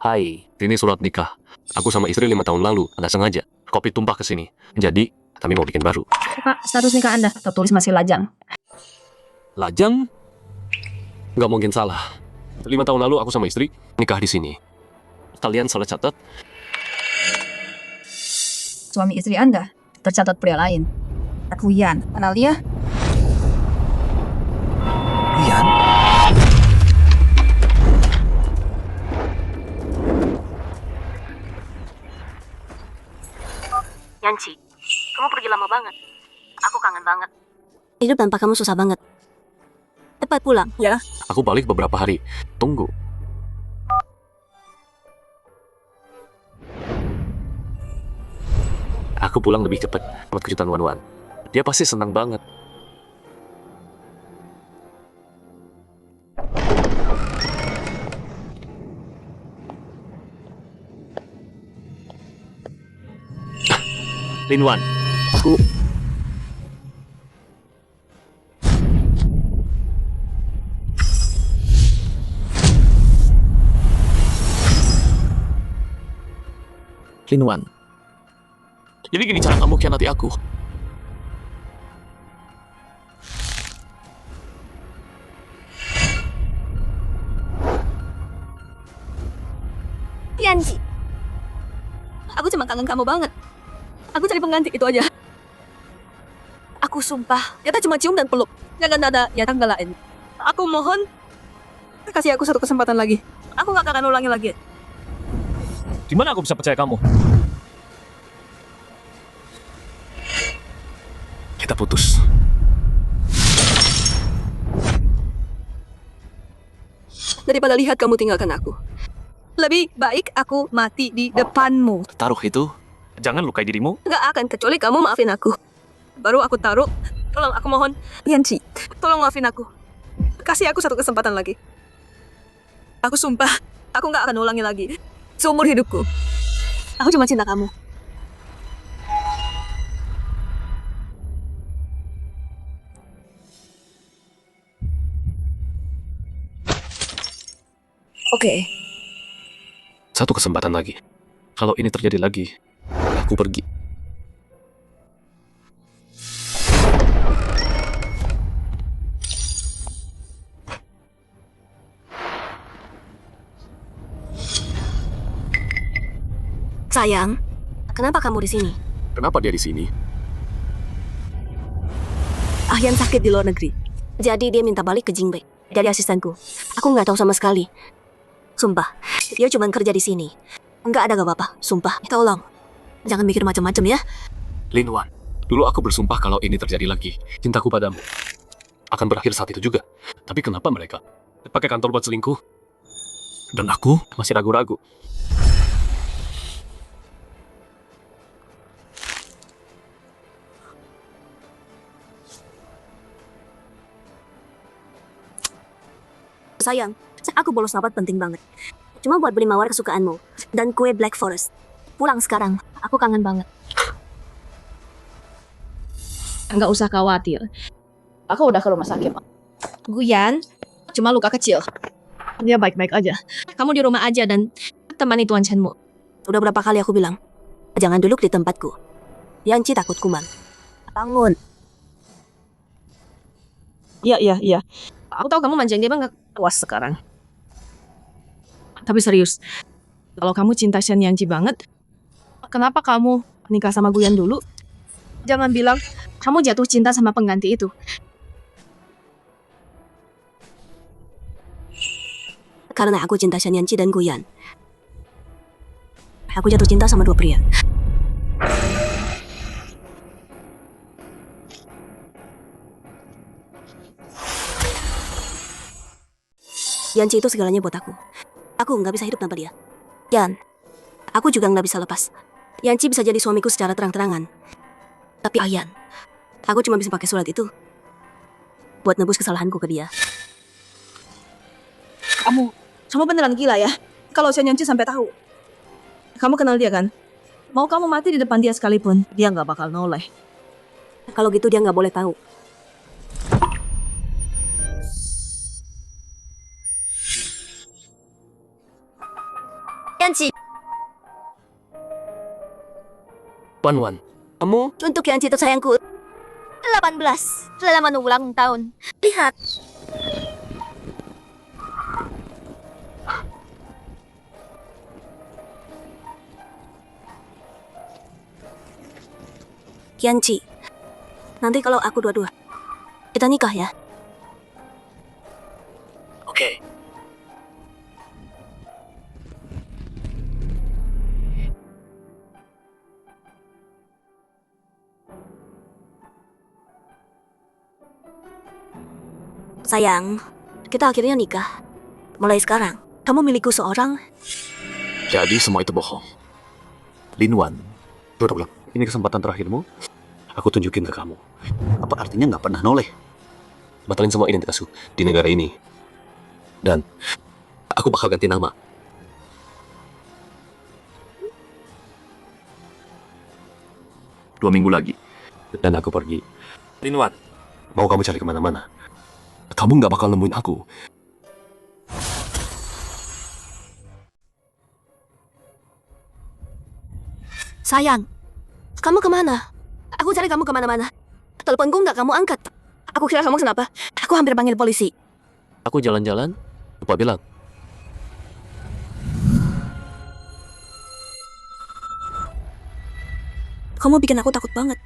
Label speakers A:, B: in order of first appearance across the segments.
A: Hai, ini surat nikah. Aku sama istri 5 tahun lalu, nggak sengaja. Kopi tumpah ke sini. Jadi, kami mau bikin baru.
B: Pak, status nikah Anda tertulis masih lajang.
A: Lajang? Nggak mungkin salah. 5 tahun lalu aku sama istri nikah di sini. Kalian salah catat?
B: Suami istri Anda tercatat pria lain. Wian, kenal dia?
C: Wian?
D: Yanci, kamu pergi lama banget. Aku kangen banget. Hidup tanpa kamu susah banget. Cepat pulang.
B: Ya.
A: Aku balik beberapa hari. Tunggu. Aku pulang lebih cepat. Buat kejutan Wan-Wan. Dia pasti senang banget. Lin-Wan, aku...
C: Lin-Wan. Jadi gini cara kamu khianati aku.
D: Yanci, aku cuma kangen kamu banget. Aku cari pengganti itu aja. Aku sumpah, kita cuma cium dan peluk. Jangan ada ya tanggal lain. Aku mohon, kasih aku satu kesempatan lagi. Aku gak akan ulangi lagi.
C: Gimana aku bisa percaya kamu?
A: Kita putus.
D: Daripada lihat kamu tinggalkan aku, lebih baik aku mati di depanmu.
C: Taruh itu. Jangan lukai dirimu.
D: Gak akan kecuali kamu maafin aku. Baru aku taruh. Tolong aku mohon. Yanci, tolong maafin aku. Kasih aku satu kesempatan lagi. Aku sumpah, aku gak akan ulangi lagi. Seumur hidupku. Aku cuma cinta kamu. Oke.
A: Satu kesempatan lagi. Kalau ini terjadi lagi, aku pergi.
D: Sayang, kenapa kamu di sini?
A: Kenapa dia di sini?
D: Ahyan sakit di luar negeri. Jadi dia minta balik ke Jingbei. Jadi asistenku. Aku nggak tahu sama sekali. Sumpah, dia cuma kerja di sini. Nggak ada gak apa-apa. Sumpah, tolong. Jangan mikir macam-macam ya.
A: Lin-Wan, dulu aku bersumpah kalau ini terjadi lagi, cintaku padamu akan berakhir saat itu juga. Tapi kenapa mereka pakai kantor buat selingkuh? Dan aku masih ragu-ragu.
D: Sayang, aku bolos rapat penting banget. Cuma buat beli mawar kesukaanmu. Dan kue Black Forest. Pulang sekarang. Aku kangen banget.
B: Nggak usah khawatir. Aku udah ke rumah sakit.
E: Guyan, cuma luka kecil.
B: Dia baik-baik aja.
E: Kamu di rumah aja dan temani Tuan Chenmu.
D: Udah berapa kali aku bilang, jangan duduk di tempatku. Yanci takut kuman. Bangun.
B: Iya. Aku tahu kamu manjain dia banget. Puas sekarang. Tapi serius, kalau kamu cinta Shen Yanji banget, kenapa kamu nikah sama Guyan dulu? Jangan bilang kamu jatuh cinta sama pengganti itu.
D: Karena aku cinta Shen Yanci dan Guyan. Aku jatuh cinta sama dua pria. Yanci itu segalanya buat aku. Aku nggak bisa hidup tanpa dia. Yan, aku juga nggak bisa lepas. Yanci bisa jadi suamiku secara terang-terangan. Tapi Ayan, aku cuma bisa pakai surat itu buat nebus kesalahanku ke dia.
B: Kamu beneran gila ya? Kalau Shen Yanci sampai tahu. Kamu kenal dia kan? Mau kamu mati di depan dia sekalipun, dia nggak bakal noleh.
D: Kalau gitu dia nggak boleh tahu. Yanci,
A: Wan Wan, kamu
D: untuk Yanci tersayangku. 18, selamat ulang tahun. Lihat. Yanci, nanti kalau aku dua-dua, kita nikah ya.
A: oke.
D: Sayang, kita akhirnya nikah. Mulai sekarang, kamu milikku seorang.
A: Jadi semua itu bohong. Lin Wan, udah. Ini kesempatan terakhirmu. Aku tunjukin ke kamu. Apa artinya nggak pernah noleh? Batalin semua identitasku di negara ini. Dan aku bakal ganti nama.
C: Dua minggu lagi.
A: Dan aku pergi.
C: Lin Wan,
A: Mau kamu cari kemana-mana. Kamu nggak bakal nemuin aku.
D: Sayang, kamu kemana? Aku cari kamu kemana-mana. Teleponku nggak kamu angkat. Aku kira kamu kenapa? Aku hampir panggil polisi.
A: Aku jalan-jalan, lupa bilang.
D: Kamu bikin aku takut banget.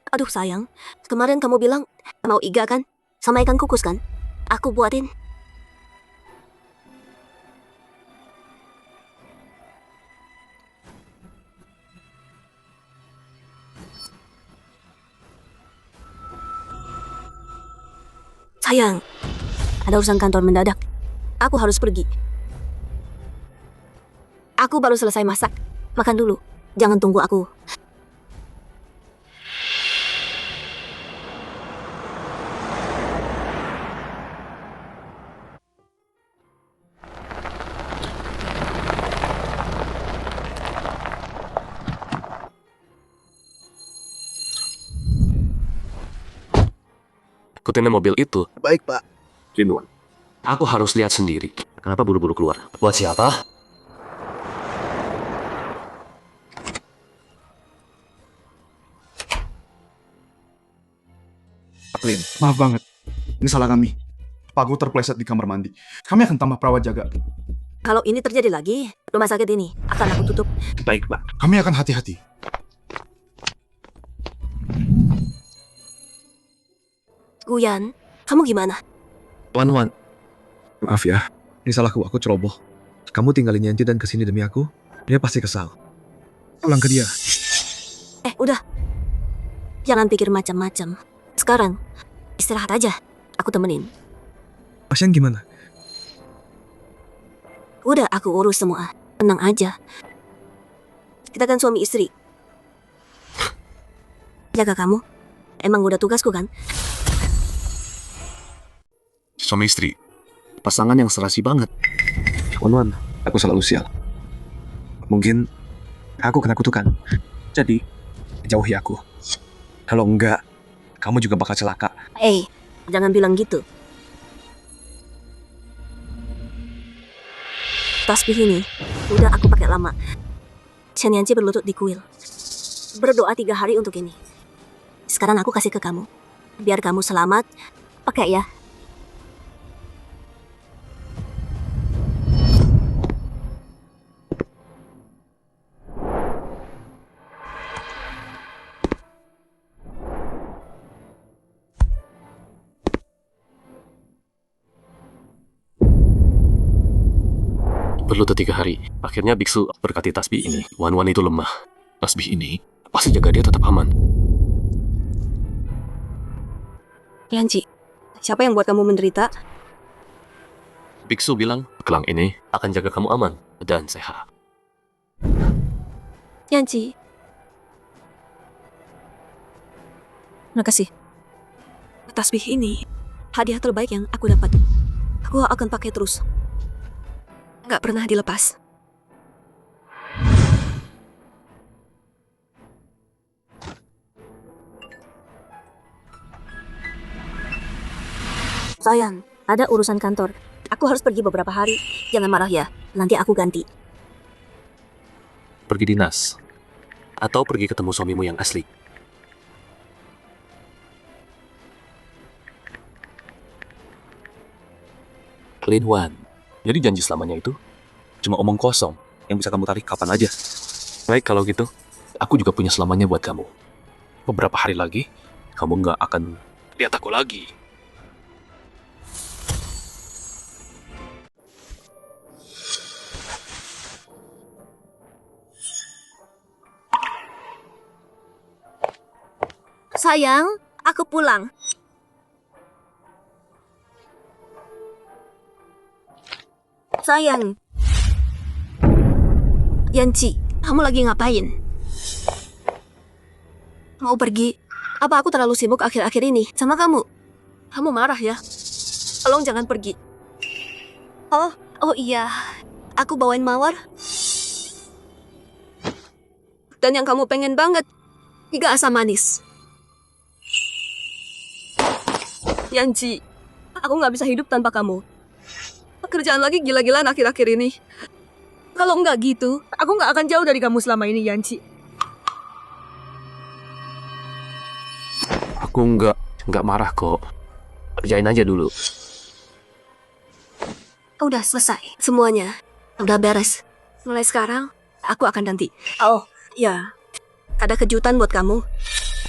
D: Aduh sayang, kemarin kamu bilang mau iga kan? Sama ikan kukus kan? Aku buatin. Sayang, ada urusan kantor mendadak. Aku harus pergi. Aku baru selesai masak. Makan dulu. Jangan tunggu aku.
A: Ikutin mobil itu.
F: Baik, Pak.
A: Lin Wan, aku harus lihat sendiri. Kenapa buru-buru keluar? Buat siapa?
F: Lin, maaf banget. Ini salah kami. Pagu terpleset di kamar mandi. Kami akan tambah perawat jaga.
D: Kalau ini terjadi lagi, rumah sakit ini akan aku tutup.
C: baik Pak.
F: Kami akan hati-hati.
D: Guyan, kamu gimana?
G: Wan Wan, maaf ya, ini salahku, aku ceroboh. Kamu tinggalin Yanti dan kesini demi aku, dia pasti kesal. Pulang ke dia.
D: Udah. Jangan pikir macam-macam. Sekarang, istirahat aja. Aku temenin.
G: Pasien gimana?
D: Udah, aku urus semua. Tenang aja. Kita kan suami istri. Jaga kamu. Emang udah tugasku kan?
A: Suami istri. Pasangan yang serasi banget.
G: Wan Wan, aku selalu sial. Mungkin aku kena kutukan. Jadi, jauhi aku. Kalau enggak, kamu juga bakal celaka.
D: Jangan bilang gitu. Tasbih ini udah aku pakai lama. Chen Yanji berlutut di kuil. Berdoa 3 hari untuk ini. Sekarang aku kasih ke kamu. Biar kamu selamat. Pakai ya.
A: Berlutut 3 hari. Akhirnya biksu berkati tasbih ini. Wan Wan itu lemah. Tasbih ini pasti jaga dia tetap aman.
D: Yanji, siapa yang buat kamu menderita?
A: Biksu bilang, gelang ini akan jaga kamu aman dan sehat.
D: Yanji. Makasih. Tasbih ini hadiah terbaik yang aku dapat. Aku akan pakai terus. Nggak pernah dilepas. Sayang, Ada urusan kantor. Aku harus pergi beberapa hari. Jangan marah ya, nanti aku ganti.
A: Pergi dinas. Atau pergi ketemu suamimu yang asli. Lin Wan, jadi janji selamanya itu cuma omong kosong yang bisa kamu tarik kapan aja. Baik kalau gitu, aku juga punya selamanya buat kamu. Beberapa hari lagi, kamu nggak akan lihat aku lagi.
D: Sayang, aku pulang. Sayang. Yanci, kamu lagi ngapain? Mau pergi? Apa aku terlalu sibuk akhir-akhir ini sama kamu? Kamu marah ya? Tolong jangan pergi. Oh iya. Aku bawain mawar. Dan yang kamu pengen banget, 3 asam manis. Yanci, aku nggak bisa hidup tanpa kamu. Pekerjaan lagi gila-gilaan akhir-akhir ini. Kalau nggak gitu, aku nggak akan jauh dari kamu selama ini, Yanci.
A: Aku nggak marah kok. Kerjain aja dulu.
D: Udah selesai semuanya. Udah beres. Mulai sekarang, aku akan ganti. Oh, ya. Ada kejutan buat kamu.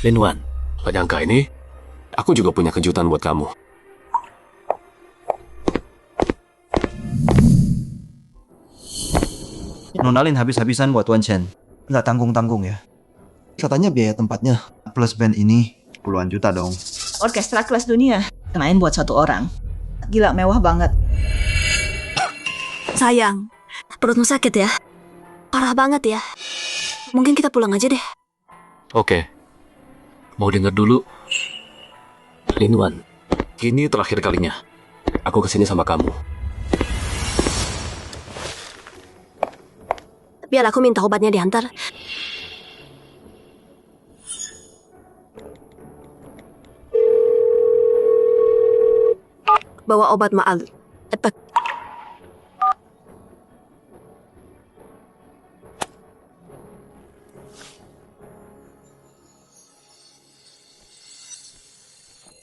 A: Lin Wan, gak nyangka ini, aku juga punya kejutan buat kamu.
H: Nonalin habis-habisan buat Wan Chen. Nggak tanggung-tanggung ya. Katanya biaya tempatnya plus band ini puluhan juta dong.
I: Orkestra kelas dunia, kenain buat 1 orang. Gila, mewah banget.
D: Sayang, perutmu sakit ya? Parah banget ya? Mungkin kita pulang aja deh.
A: Oke. Mau denger dulu? Lin Wan, ini terakhir kalinya. Aku kesini sama kamu.
D: Biar aku minta obatnya diantar. Bawa obat Maal. Cepat.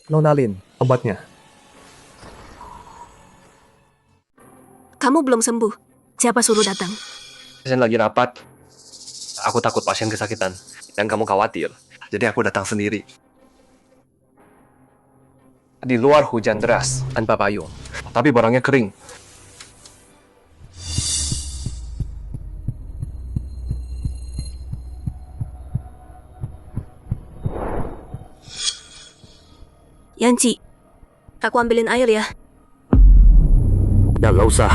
G: Nonalin, obatnya.
D: Kamu belum sembuh. Siapa suruh datang?
G: Pasien lagi rapat. Aku takut pasien kesakitan. Dan kamu khawatir. Jadi aku datang sendiri. Di luar hujan deras, tanpa payung. Tapi barangnya kering.
D: Yanci, aku ambilin air ya.
A: Ya nggak usah.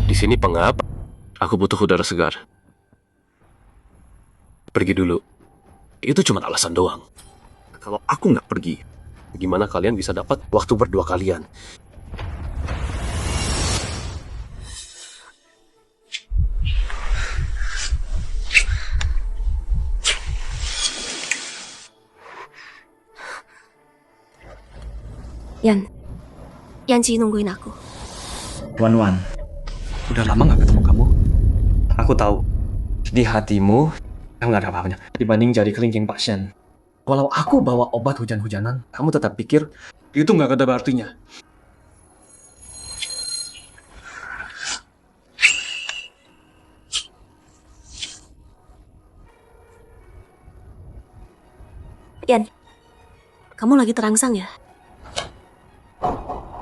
A: Di sini pengap. Aku butuh udara segar. Pergi dulu. Itu cuma alasan doang. Kalau aku nggak pergi, gimana kalian bisa dapat waktu berdua kalian?
D: Yanci nungguin aku.
H: Wan,
G: Udah lama gak ketemu kamu? Aku tahu. Di hatimu, kamu gak ada apa-apanya. Dibanding jadi kelingking pasien. Walau aku bawa obat hujan-hujanan, kamu tetap pikir itu gak ada artinya.
D: Yan, kamu lagi terangsang ya?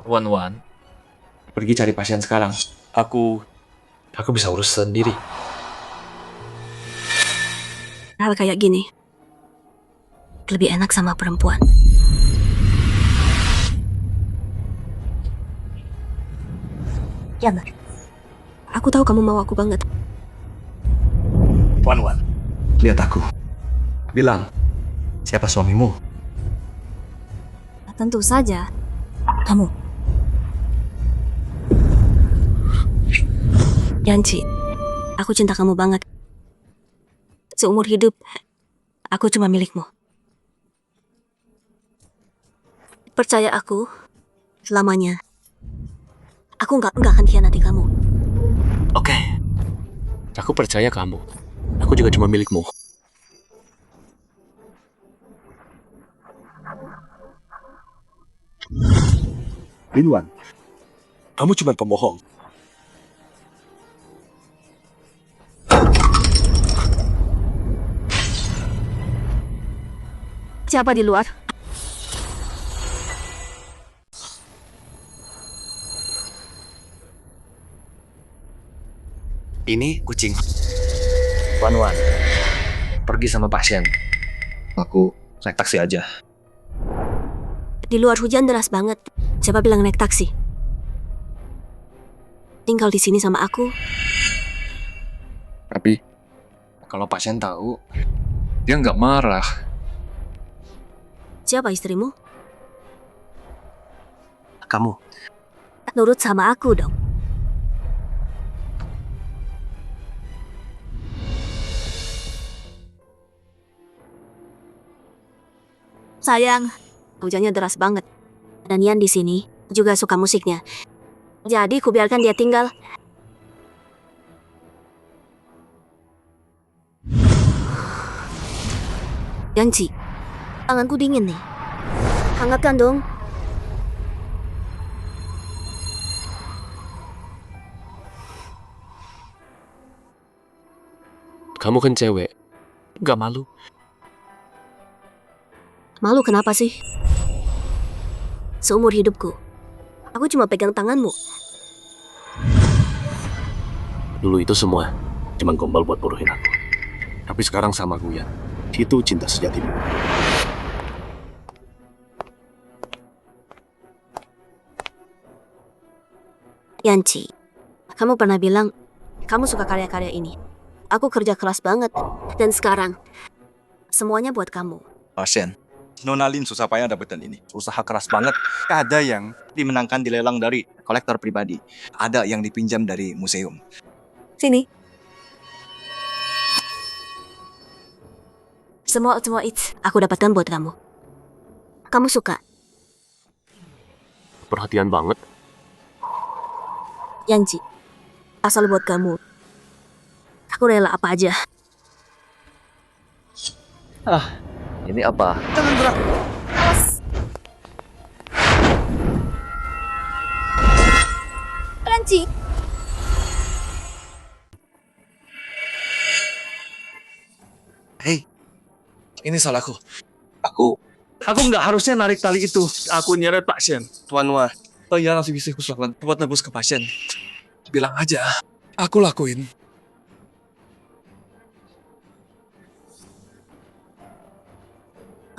G: Wan, pergi cari pasien sekarang. Aku bisa urus sendiri.
D: Hal kayak gini lebih enak sama perempuan. Yan, aku tahu kamu mau aku banget.
G: Wan, lihat aku. Bilang, siapa suamimu?
D: Tentu saja, kamu. Yanci, aku cinta kamu banget. Seumur hidup, aku cuma milikmu. Percaya aku, selamanya. Aku nggak akan khianati kamu.
A: Oke. Aku percaya kamu. Aku juga cuma milikmu.
F: Linwan,
A: Kamu cuma pembohong.
D: Siapa di luar?
G: Ini kucing. Wan, pergi sama pasien. Aku naik taksi aja.
D: Di luar hujan deras banget. Siapa bilang naik taksi? Tinggal di sini sama aku.
J: Tapi kalau pasien tahu, dia nggak marah.
D: Siapa istrimu?
G: Kamu.
D: Nurut sama aku dong. Sayang, hujannya deras banget. Dan Yan di sini juga suka musiknya. Jadi kubiarkan dia tinggal. Yanci, tanganku dingin nih. Hangatkan dong.
A: Kamu kan cewek. Gak malu.
D: Malu kenapa sih? Seumur hidupku, aku cuma pegang tanganmu.
A: Dulu itu semua cuma gombal buat bodohin aku. Tapi sekarang sama Guyan. Itu cinta sejatimu.
D: Yanci, kamu pernah bilang kamu suka karya-karya ini. Aku kerja keras banget. Dan sekarang, semuanya buat kamu.
H: Pasien. Nona Lin susah payah dapetin ini. Usaha keras banget. Ada yang dimenangkan di lelang dari kolektor pribadi. Ada yang dipinjam dari museum.
D: Sini. Semua itu aku dapatkan buat kamu. Kamu suka?
A: Perhatian banget.
D: Yanci, asal buat kamu. Aku rela apa aja.
G: Ini apa?
H: Jangan gerak.
D: Yanci.
G: Hei, ini salahku.
C: Aku nggak harusnya narik tali itu. Aku nyeret pasien.
G: Tuan Wah, saya langsung bisa usahakan buat nebus ke pasien.
J: Bilang aja, aku lakuin.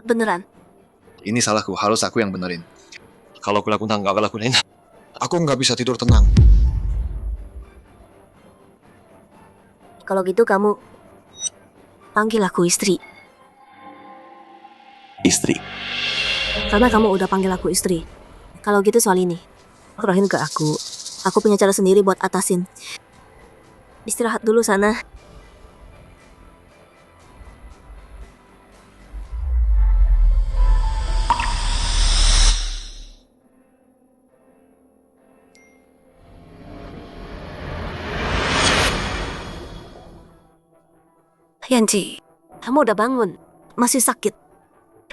D: Beneran.
J: Ini salahku, harus aku yang benerin. Kalau aku lakuin, nggak aku lakuin. Aku nggak bisa tidur tenang.
D: Kalau gitu kamu panggil aku istri.
A: Istri.
D: Karena kamu udah panggil aku istri. Kalau gitu soal ini, serahin ke aku. Aku punya cara sendiri buat atasin. Istirahat dulu sana. Yanci, kamu udah bangun. Masih sakit.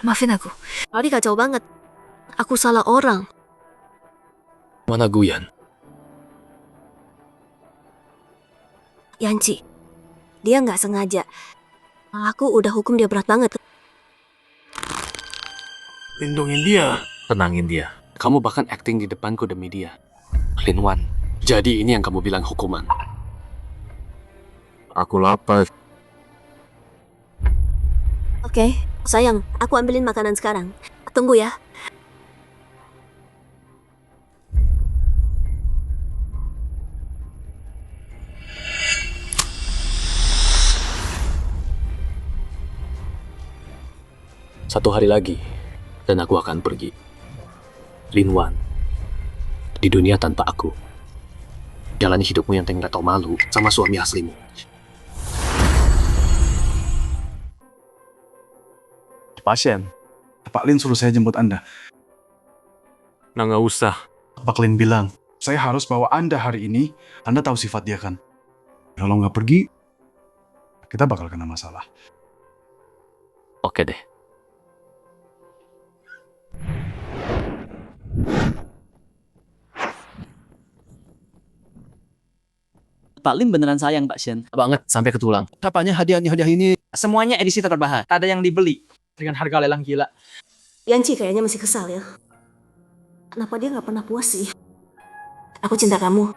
D: Maafin aku. Tadi kacau banget. Aku salah orang.
A: Mana Guyan?
D: Yanci, dia nggak sengaja. Aku udah hukum dia berat banget.
C: Lindungin dia.
A: Tenangin dia. Kamu bahkan acting di depanku demi dia. Linwan. Jadi ini yang kamu bilang hukuman.
C: Aku lapar.
D: Oke, sayang, aku ambilin makanan sekarang. Tunggu ya.
A: Satu hari lagi, dan aku akan pergi. Linwan, di dunia tanpa aku. Jalani hidupmu yang nggak tahu malu sama suami aslimu.
F: Pasien, Pak Lin suruh saya jemput Anda.
C: Nah, nggak usah.
F: Pak Lin bilang, Saya harus bawa Anda hari ini. Anda tahu sifat dia kan? Kalau nggak pergi, kita bakal kena masalah.
A: Oke deh.
K: Pak Lin beneran sayang Pak Shen.
G: Banget, sampai ke tulang.
K: Apanya hadiah ini? Semuanya edisi terbaik. Tak ada yang dibeli. Dengan harga lelang gila.
D: Yanci kayaknya masih kesal ya. Kenapa dia nggak pernah puas sih? Aku cinta kamu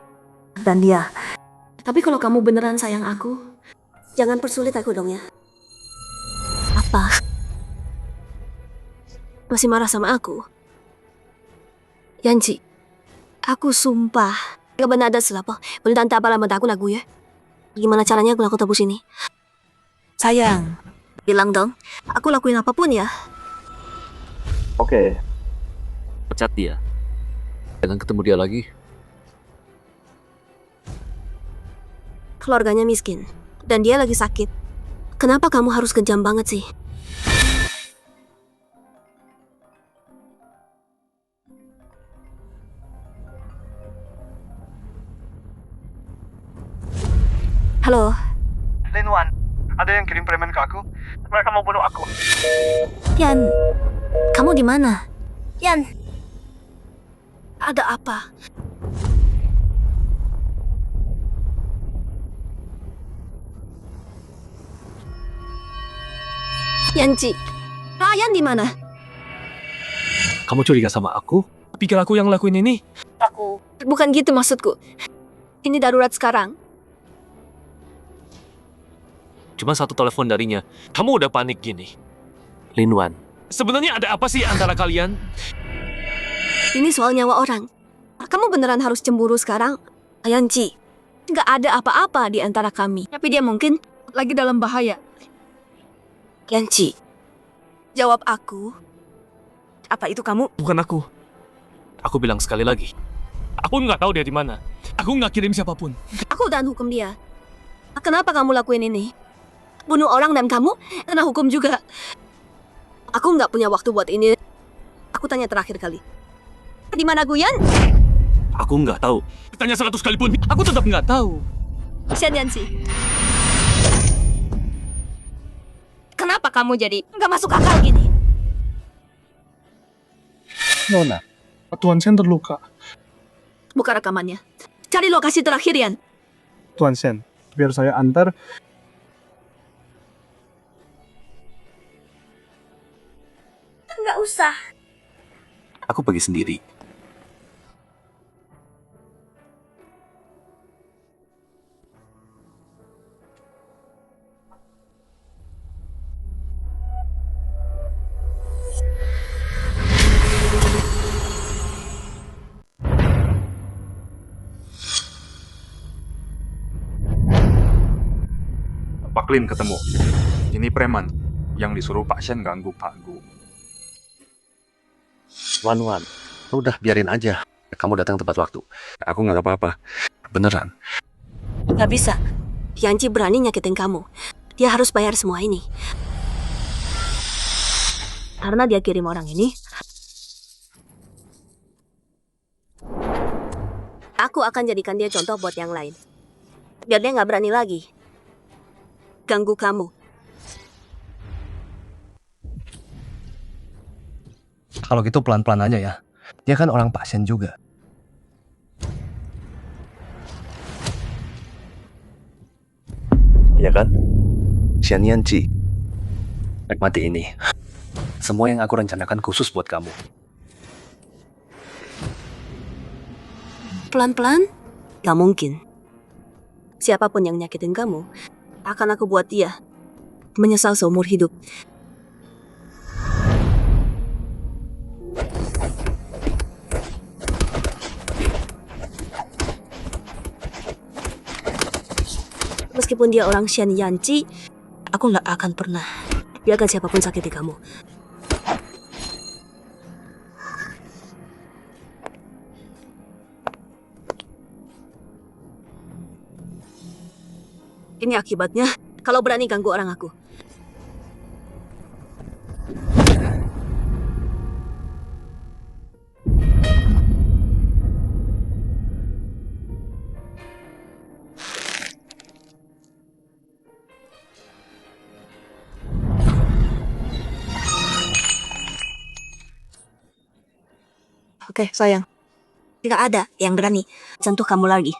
D: dan dia. Tapi kalau kamu beneran sayang aku, jangan persulit aku dong ya. Apa? Masih marah sama aku? Yanci, aku sumpah gak benar ada selapa. Boleh tante apa lama aku lagu ya? Gimana caranya aku tebus ini? Sayang, bilang dong. Aku lakuin apapun ya.
A: Oke. Pecat dia. Jangan ketemu dia lagi.
D: Keluarganya miskin dan dia lagi sakit. Kenapa kamu harus kejam banget sih? Halo.
C: Linwan, ada yang kirim preman ke aku. Mereka mau bunuh aku.
D: Yan, kamu di mana? Yan, ada apa? Yanci, Ryan di mana?
G: Kamu curiga sama aku? Pikir aku yang lakuin ini?
D: Bukan gitu maksudku. Ini darurat sekarang.
G: Cuma satu telepon darinya. Kamu udah panik gini.
A: Linwan,
G: Sebenarnya ada apa sih antara kalian?
D: Ini soal nyawa orang. Kamu beneran harus cemburu sekarang? Yanci, nggak ada apa-apa di antara kami. Tapi dia mungkin lagi dalam bahaya. Yanci, jawab aku. Apa itu kamu?
G: Bukan aku. Aku bilang sekali lagi. Aku nggak tahu dia di mana. Aku nggak kirim siapapun.
D: Aku udah hukum dia. Kenapa kamu lakuin ini? Bunuh orang dan kamu kena hukum juga. Aku nggak punya waktu buat ini. Aku tanya terakhir kali. Di mana Guyan?
A: aku nggak tahu.
G: Tanya 100 kali pun, aku tetap nggak tahu.
D: Yanci, kenapa kamu jadi nggak masuk akal gini?
C: Nona, Tuan Shen terluka.
D: Buka rekamannya. Cari lokasi terakhir, Yan.
C: Tuan Shen, biar saya antar.
D: Nggak usah.
A: Aku pergi sendiri.
F: Pak Lin ketemu. Ini preman yang disuruh Pak Shen ganggu Pak Gu.
A: Wan, udah biarin aja. Kamu datang tepat waktu. Aku nggak apa-apa. Beneran.
D: Nggak bisa. Yanci berani nyakitin kamu. Dia harus bayar semua ini. Karena dia kirim orang ini. Aku akan jadikan dia contoh buat yang lain. Biar dia nggak berani lagi ganggu kamu.
G: Kalau gitu pelan-pelan aja ya. Dia kan orang Pak Shen juga.
A: Ya kan? Xian Yanci. Nikmati ini. Semua yang aku rencanakan khusus buat kamu.
D: Pelan-pelan? Gak mungkin. Siapapun yang nyakitin kamu, akan aku buat dia menyesal seumur hidup. Meskipun dia orang Xian Yanci, aku nggak akan pernah biarkan siapapun sakiti kamu. Ini akibatnya kalau berani ganggu orang aku.
B: Oke, sayang.
D: Tidak ada yang berani sentuh kamu lagi.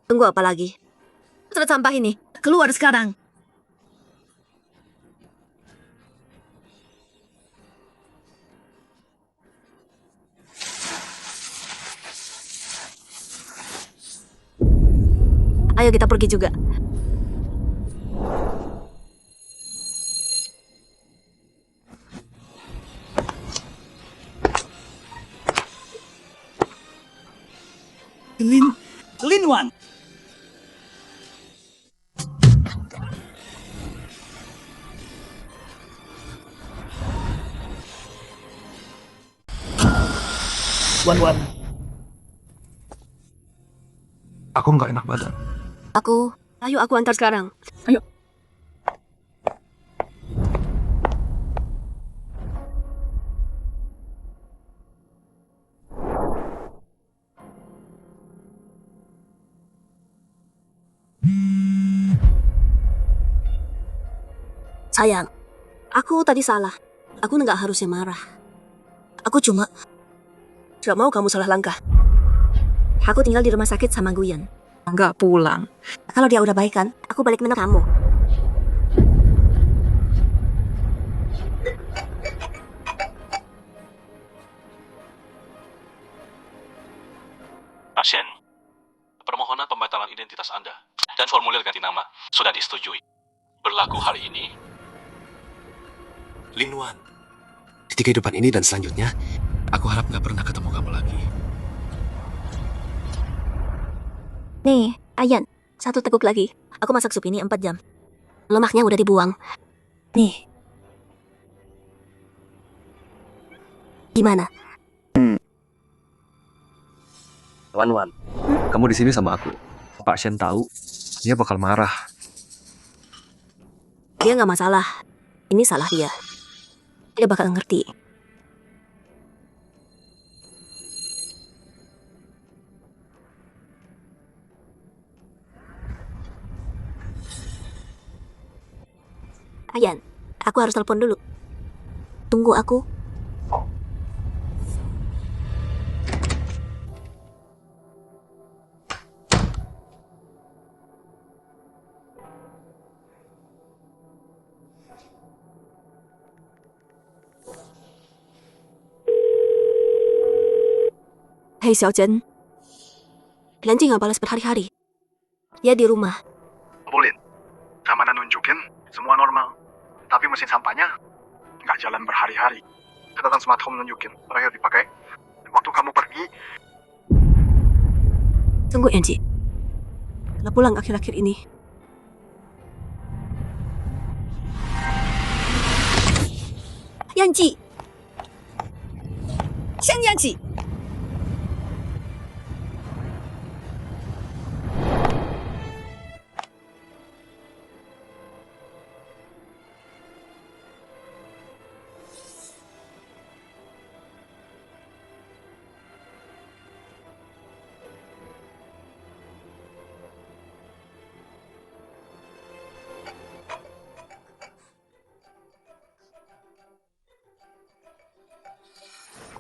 D: Tunggu apa lagi? Sudah sampah ini. Keluar sekarang. Ayo kita pergi juga.
C: Lin Wan. Wan.
J: Aku nggak enak badan.
D: Ayo aku antar sekarang.
B: Ayo.
D: Sayang, aku tadi salah. Aku nggak harusnya marah. Aku cuma gak mau kamu salah langkah. Aku tinggal di rumah sakit sama Guyan.
B: Nggak pulang.
D: Kalau dia udah baik kan, aku balik menang kamu.
A: Pasien, permohonan pembatalan identitas Anda dan formulir ganti nama sudah disetujui. Berlaku hari ini. Lin Wan, di kehidupan ini dan selanjutnya, aku harap nggak pernah ketemu kamu lagi.
D: Nih, Ayan, 1 teguk lagi. Aku masak sup ini 4 jam. Lemaknya udah dibuang. Nih. Gimana?
G: Wan, kamu di sini sama aku. Pak Shen tahu, dia bakal marah.
D: Dia nggak masalah. Ini salah dia. Dia bakal ngerti. Ayan, aku harus telepon dulu. Tunggu aku. Hei Xiaochen, Lianjing nggak balas berhari-hari. Dia di rumah.
F: Boleh. Sama nunjukin semua normal. Tapi mesin sampahnya nggak jalan berhari-hari. Catatan smart home nunjukin. Terakhir dipakai waktu kamu pergi.
D: Tunggu Yanji. Udah pulang akhir-akhir ini. Yanji. Xiang Yanji.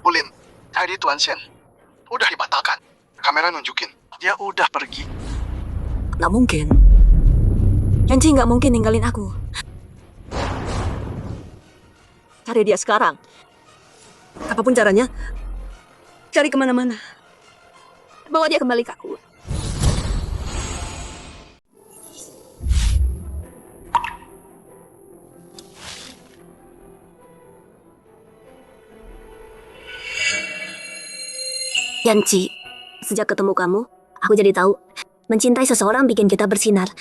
F: Ulin, tadi Tuan Shen udah dibatalkan. Kamera nunjukin dia udah pergi.
D: Nggak mungkin. Yanji nggak mungkin ninggalin aku. Cari dia sekarang. Apapun caranya, cari kemana-mana. Bawa dia kembali ke aku. Yanci, sejak ketemu kamu, aku jadi tahu mencintai seseorang bikin kita bersinar.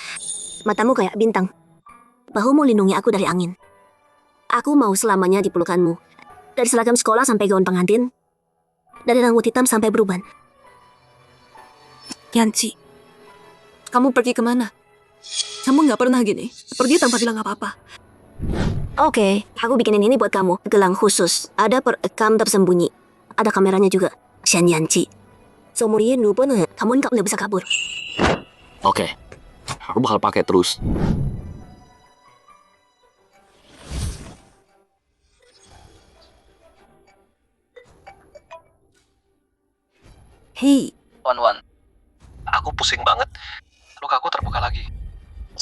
D: Matamu kayak bintang. Bahumu lindungi aku dari angin. Aku mau selamanya di pelukanmu. Dari seragam sekolah sampai gaun pengantin. Dari rambut hitam sampai beruban. Yanci, kamu pergi kemana? Kamu nggak pernah gini. Pergi tanpa bilang apa-apa. Oke, aku bikinin ini buat kamu. Gelang khusus. Ada perekam tersembunyi. Ada kameranya juga. Shen Yanci. Seumur hidup pun kamu nggak bisa kabur.
A: Oke, aku bakal pakai terus.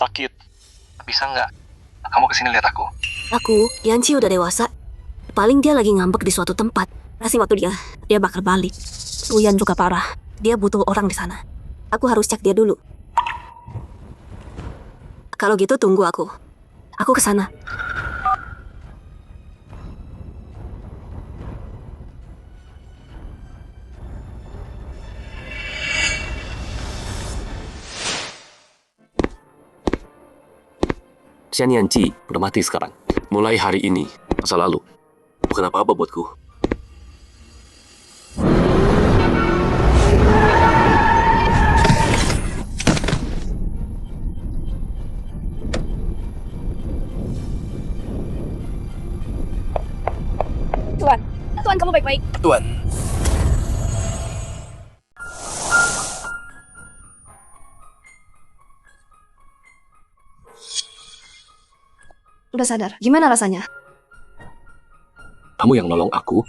J: sakit. Bisa nggak kamu kesini lihat aku?
D: Yanci udah dewasa. Paling dia lagi ngambek di suatu tempat. Pasti waktu dia bakal balik. Uyan juga parah. Dia butuh orang di sana. Aku harus cek dia dulu. Kalau gitu tunggu aku. Aku ke sana.
A: Xian Yanji udah mati sekarang. Mulai hari ini, masa lalu bukan apa-apa buatku.
E: Tuan kamu baik-baik.
A: Tuan,
B: Udah sadar? Gimana rasanya?
A: kamu yang nolong aku.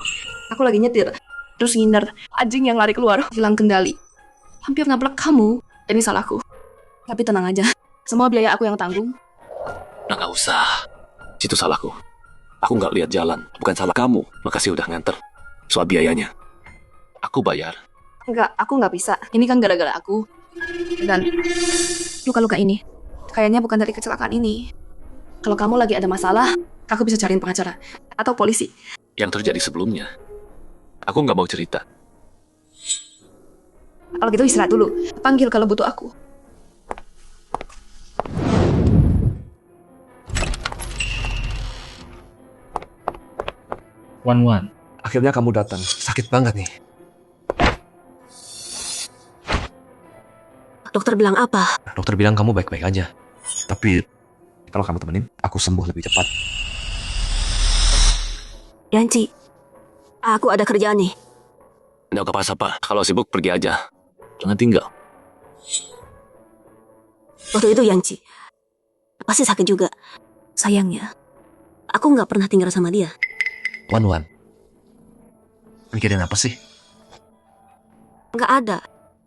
B: Aku lagi nyetir, terus ngindar. Anjing yang lari keluar, hilang kendali. Hampir nabrak kamu. Ini salahku. Tapi tenang aja. Semua biaya aku yang tanggung.
A: Nah, nggak usah. Itu salahku. Aku nggak lihat jalan. Bukan salah kamu. Makasih udah nganter. Soal biayanya, aku bayar.
B: Enggak, aku nggak bisa. Ini kan gara-gara aku. Dan luka-luka ini kayaknya bukan dari kecelakaan ini. Kalau kamu lagi ada masalah, aku bisa cariin pengacara atau polisi.
A: Yang terjadi sebelumnya, aku nggak mau cerita.
B: Kalau gitu istirahat dulu. Panggil kalau butuh aku.
G: Wan, akhirnya kamu datang. Sakit banget nih.
D: Dokter bilang apa?
G: Dokter bilang kamu baik-baik aja. Tapi kalau kamu temenin, aku sembuh lebih cepat.
D: Yanci, aku ada kerjaan nih.
A: Nggak apa-apa. Kalau sibuk pergi aja. Jangan tinggal.
D: Waktu itu Yanci pasti sakit juga. Sayangnya, aku nggak pernah tinggal sama dia.
G: Wan, mikirin apa sih?
D: Nggak ada.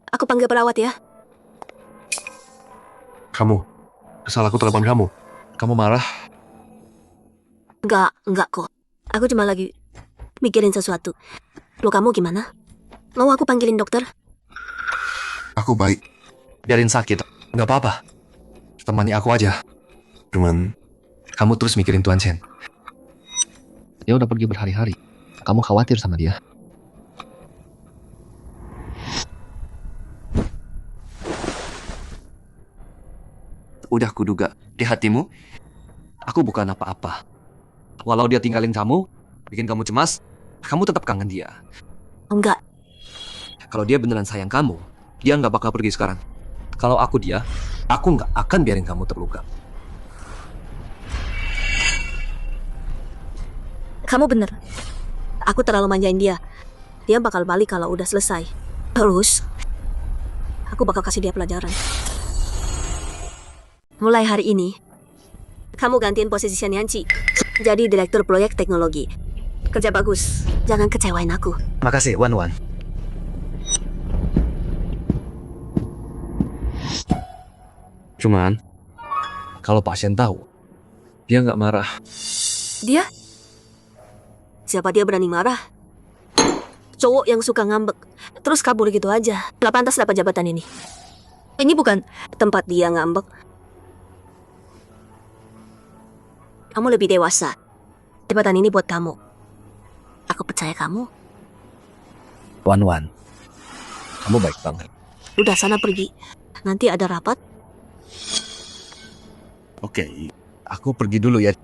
D: Aku panggil perawat ya.
J: Kamu, kesal aku telepon kamu.
G: Kamu marah?
D: Nggak kok. Aku cuma lagi mikirin sesuatu. Lo kamu gimana? Mau aku panggilin dokter?
J: Aku baik.
G: Biarin sakit. Nggak apa-apa. Temani aku aja.
J: Cuman,
G: Kamu terus mikirin Tuan Chen. Dia udah pergi berhari-hari. Kamu khawatir sama dia. Udah kuduga, di hatimu, aku bukan apa-apa. Walau dia tinggalin kamu, bikin kamu cemas, kamu tetap kangen dia.
D: Enggak.
G: Kalau dia beneran sayang kamu, dia nggak bakal pergi sekarang. Kalau aku dia, aku nggak akan biarin kamu terluka.
D: Kamu bener. Aku terlalu manjain dia. Dia bakal balik kalau udah selesai. Terus, aku bakal kasih dia pelajaran. Mulai hari ini, kamu gantiin posisi Yanci. Jadi direktur proyek teknologi. Kerja bagus. Jangan kecewain aku.
G: Makasih, Wan. Cuman, kalau pasien tahu, dia nggak marah.
D: Dia? Siapa dia berani marah? Cowok yang suka ngambek, terus kabur gitu aja. Nggak pantas dapat jabatan ini. Ini bukan tempat dia ngambek. Kamu lebih dewasa. Jabatan ini buat kamu. Aku percaya kamu.
G: Wan, kamu baik banget.
D: Udah sana pergi. Nanti ada rapat.
G: Oke, aku pergi dulu ya.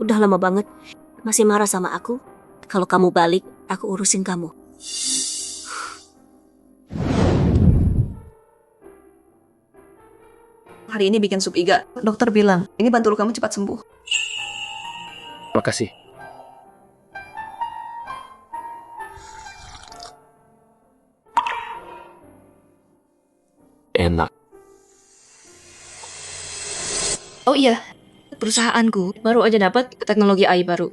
D: Udah lama banget. Masih marah sama aku. Kalau kamu balik, aku urusin kamu.
B: Hari ini bikin sup iga. Dokter bilang, ini bantu kamu cepat sembuh.
A: Makasih. enak.
B: Oh iya, perusahaanku baru aja dapat teknologi AI baru.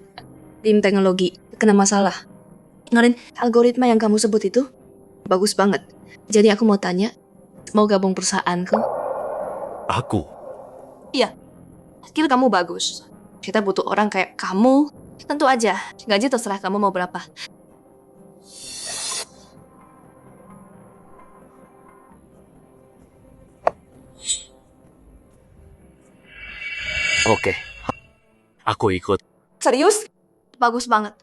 B: Tim teknologi kena masalah. Ngarin algoritma yang kamu sebut itu bagus banget. Jadi aku mau tanya, mau gabung perusahaanku?
A: Aku?
B: Iya, skill kamu bagus. Kita butuh orang kayak kamu. Tentu aja, gaji terserah kamu mau berapa.
A: Oke. Aku ikut.
B: Serius? Bagus banget.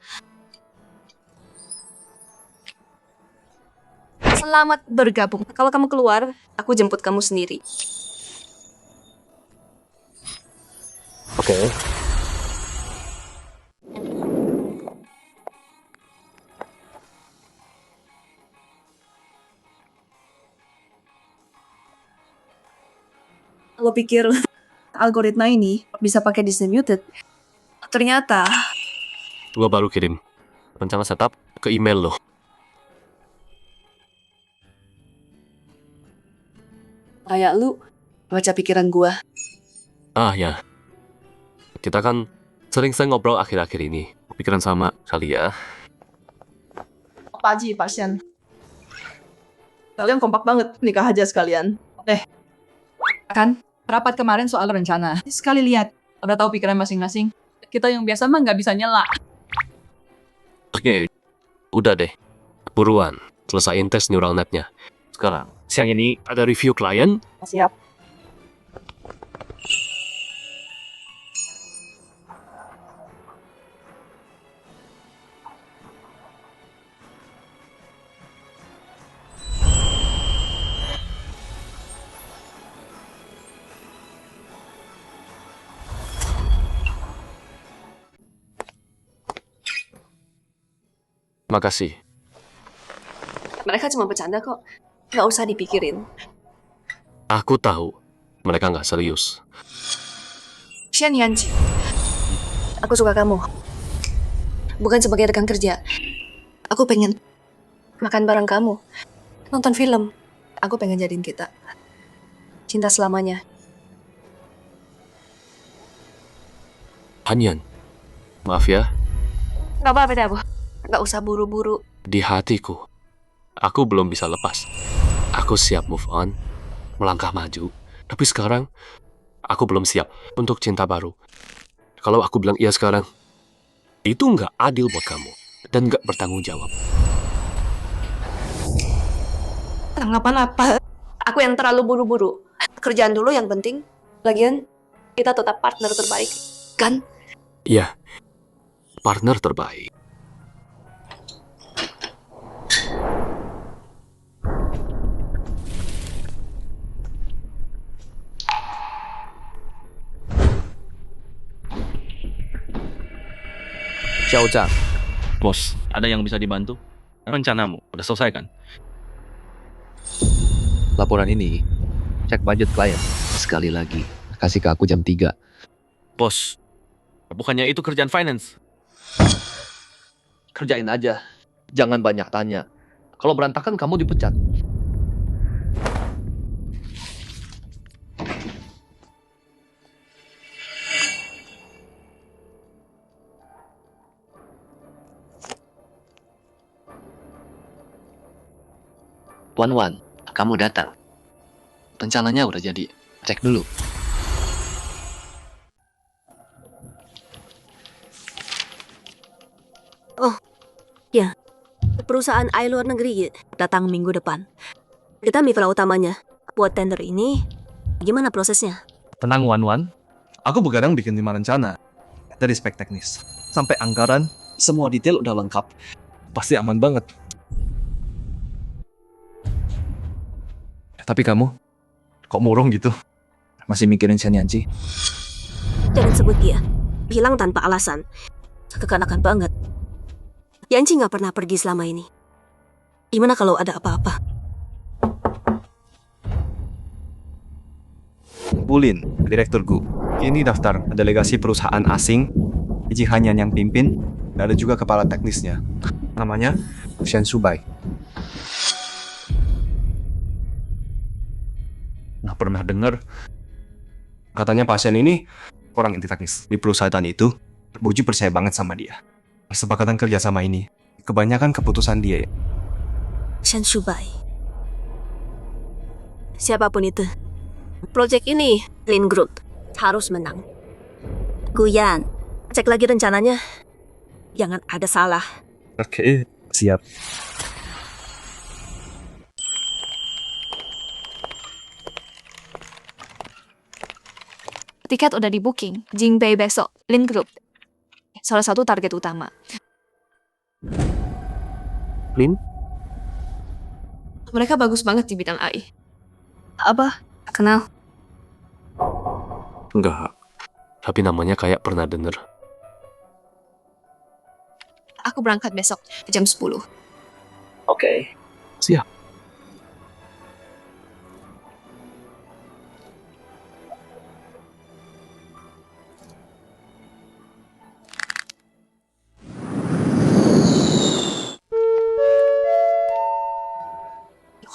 B: Selamat bergabung. Kalau kamu keluar, aku jemput kamu sendiri.
A: Oke.
B: Lo pikir algoritma ini bisa pakai distributed? Ternyata
A: Gua baru kirim rencana setup ke email lo.
B: kayak lu baca pikiran gua.
A: Ah ya. Kita kan sering-sering ngobrol akhir-akhir ini. Pikiran sama kali ya.
B: Pak Haji, Pak Sian. Kalian kompak banget, nikah aja sekalian.
K: Kan rapat kemarin soal rencana. Sekali lihat, udah tahu pikiran masing-masing. Kita yang biasa mah nggak bisa nyela.
A: Oke, udah deh. Buruan, selesaiin tes neural netnya. Sekarang, siang ini ada review klien.
B: Siap.
A: Makasih.
B: Mereka cuma bercanda kok. Nggak usah dipikirin.
A: Aku tahu mereka nggak serius.
B: Sian Yanji, aku suka kamu. Bukan sebagai rekan kerja. Aku pengen makan bareng kamu, nonton film. Aku pengen jadiin kita cinta selamanya.
A: Hanyan, maaf ya,
B: Gak apa-apa deh, Bu. Gak usah buru-buru.
A: di hatiku, aku belum bisa lepas. Aku siap move on, melangkah maju. Tapi sekarang, aku belum siap untuk cinta baru. Kalau aku bilang iya sekarang, itu nggak adil buat kamu. Dan nggak bertanggung jawab.
B: Kenapa-napa. Aku yang terlalu buru-buru. Kerjaan dulu yang penting. Lagian, kita tetap partner terbaik. Kan?
A: Iya, partner terbaik.
C: Xiao Zhang. Bos, ada yang bisa dibantu? Rencanamu udah selesai kan?
J: Laporan ini, cek budget klien. Sekali lagi, kasih ke aku jam 3.
C: Bos, bukannya itu kerjaan finance?
J: Kerjain aja. Jangan banyak tanya. Kalau berantakan kamu dipecat. Wan, kamu datang. Rencananya udah jadi. Cek dulu.
D: Oh, ya. Perusahaan AI luar negeri datang minggu depan. Kita mitra utamanya. Buat tender ini, gimana prosesnya?
G: Tenang Wan. Aku begadang bikin 5 rencana. Dari spek teknis sampai anggaran, semua detail udah lengkap. Pasti aman banget. Tapi kamu, kok murung gitu? Masih mikirin Xian Yanji?
D: Jangan sebut dia. Hilang tanpa alasan. Kekanakan banget. Yanji nggak pernah pergi selama ini. Gimana kalau ada apa-apa?
G: Bulin, direktur Gu. Ini daftar delegasi perusahaan asing. Iji Hanyan yang pimpin, dan ada juga kepala teknisnya. Namanya Shen Subai.
J: pernah dengar katanya pasien ini orang inti teknis di perusahaan itu. Boji percaya banget sama dia. Kesepakatan kerja sama ini kebanyakan keputusan dia.
D: Shen Shubai. Siapapun itu, proyek ini Lin Group harus menang. Guyan, cek lagi rencananya. Jangan ada salah.
J: Oke, siap.
E: Tiket udah di booking. Jingbei besok. Lin Group. Salah satu target utama.
A: Lin?
B: Mereka bagus banget di bidang AI.
E: Apa? Kenal?
A: Enggak. Tapi namanya kayak pernah denger.
E: Aku berangkat besok jam 10.
A: Oke. Siap.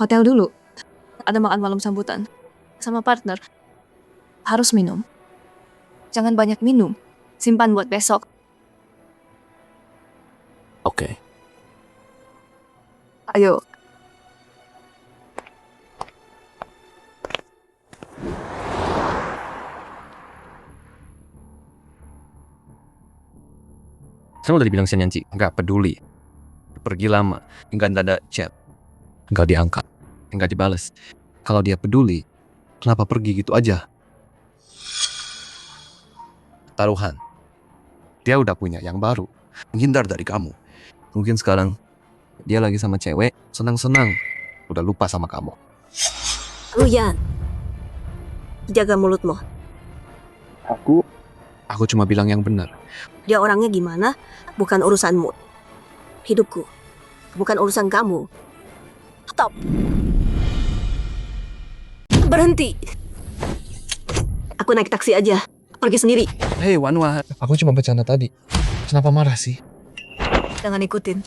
E: Hotel dulu. Ada makan malam sambutan. Sama partner. Harus minum. Jangan banyak minum. Simpan buat besok.
A: Oke.
E: Ayo.
G: Saya udah dibilang Shen Yanji, nggak peduli. Pergi lama, nggak ada chat, nggak diangkat, nggak dibales. Kalau dia peduli, kenapa pergi gitu aja? Taruhan, dia udah punya yang baru, menghindar dari kamu. Mungkin sekarang dia lagi sama cewek, senang-senang, udah lupa sama kamu.
D: Guyan, jaga mulutmu.
G: Aku cuma bilang yang benar.
D: Dia orangnya gimana? Bukan urusanmu. Hidupku, bukan urusan kamu. Stop. Berhenti. Aku naik taksi aja. Pergi sendiri.
G: Hei Wanwa, aku cuma bercanda tadi. Kenapa marah sih?
D: Jangan ikutin.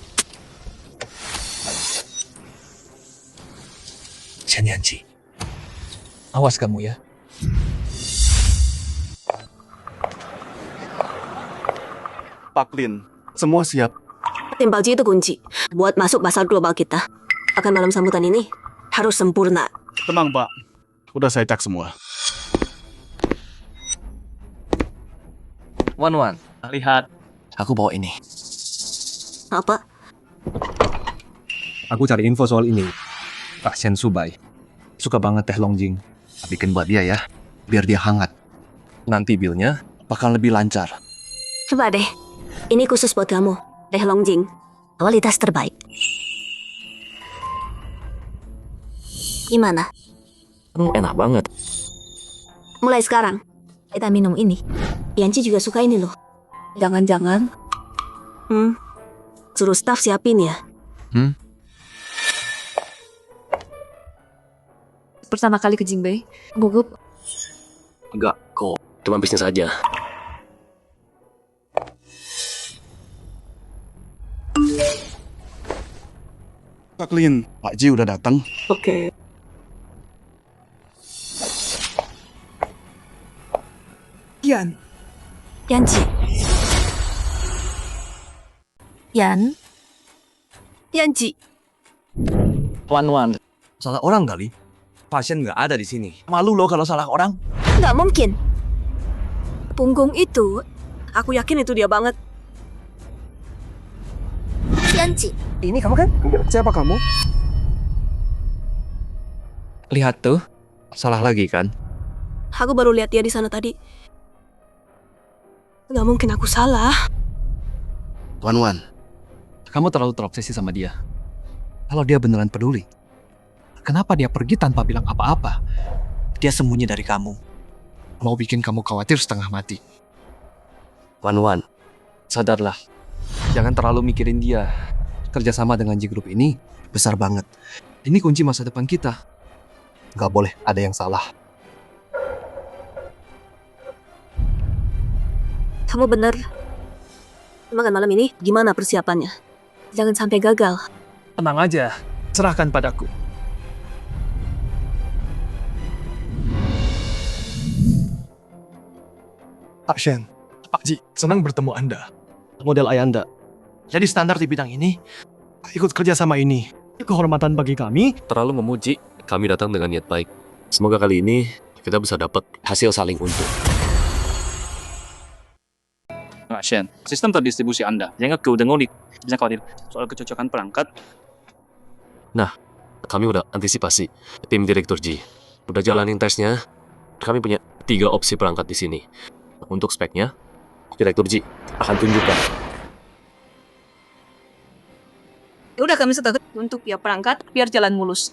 G: Shen Yanji, awas kamu ya.
C: Pak Lin, semua siap.
D: Tim Balji itu kunci buat masuk pasar global kita. Akan malam sambutan ini harus sempurna.
C: Tenang, Pak. Udah saya cek semua.
G: Wan,
C: Lihat.
G: aku bawa ini.
D: Apa?
G: Aku cari info soal ini. Pak Shen Shubai suka banget teh Longjing. Bikin buat dia ya, biar dia hangat. Nanti bilnya bakal lebih lancar.
D: Coba deh. Ini khusus buat kamu. Teh Longjing. Kualitas terbaik. Gimana?
A: Enak banget.
D: Mulai sekarang, kita minum ini. Yanci juga suka ini loh. Jangan-jangan. Suruh staff siapin ya.
E: Pertama kali ke Jingbei. Gugup.
A: Enggak kok. Cuma bisnis aja.
C: Pak Lin, Pak Ji udah datang.
A: Oke.
D: Yanci. Yanci.
G: Wan, salah orang kali. Pasien nggak ada di sini. Malu loh kalau salah orang.
D: Nggak mungkin. Punggung itu, aku yakin itu dia banget. Yanci.
G: Ini kamu kan?
C: Siapa kamu?
G: Lihat tuh, salah lagi kan?
D: Aku baru lihat dia di sana tadi. Nggak mungkin aku salah.
G: Wan, kamu terlalu terobsesi sama dia. Kalau dia beneran peduli, kenapa dia pergi tanpa bilang apa-apa? Dia sembunyi dari kamu. Mau bikin kamu khawatir setengah mati. Wan, sadarlah. Jangan terlalu mikirin dia. Kerjasama dengan J Group ini besar banget. Ini kunci masa depan kita. Gak boleh ada yang salah.
D: Kamu bener. Makan malam ini gimana persiapannya? Jangan sampai gagal.
C: Tenang aja. Serahkan padaku.
G: Pak Shen, Pak Ji, senang bertemu Anda. Model Ayanda. Jadi standar di bidang ini, ikut kerja sama ini. Kehormatan bagi kami.
A: Terlalu memuji, kami datang dengan niat baik. Semoga kali ini kita bisa dapat hasil saling untung.
C: Pak Shen, sistem terdistribusi Anda, jangan udah ngolik. Bisa khawatir soal kecocokan perangkat.
A: Kami udah antisipasi. Tim Direktur Ji udah jalanin tesnya. Kami punya 3 opsi perangkat di sini. Untuk speknya, Direktur Ji akan tunjukkan.
B: Udah kami setuju untuk ya perangkat biar jalan mulus.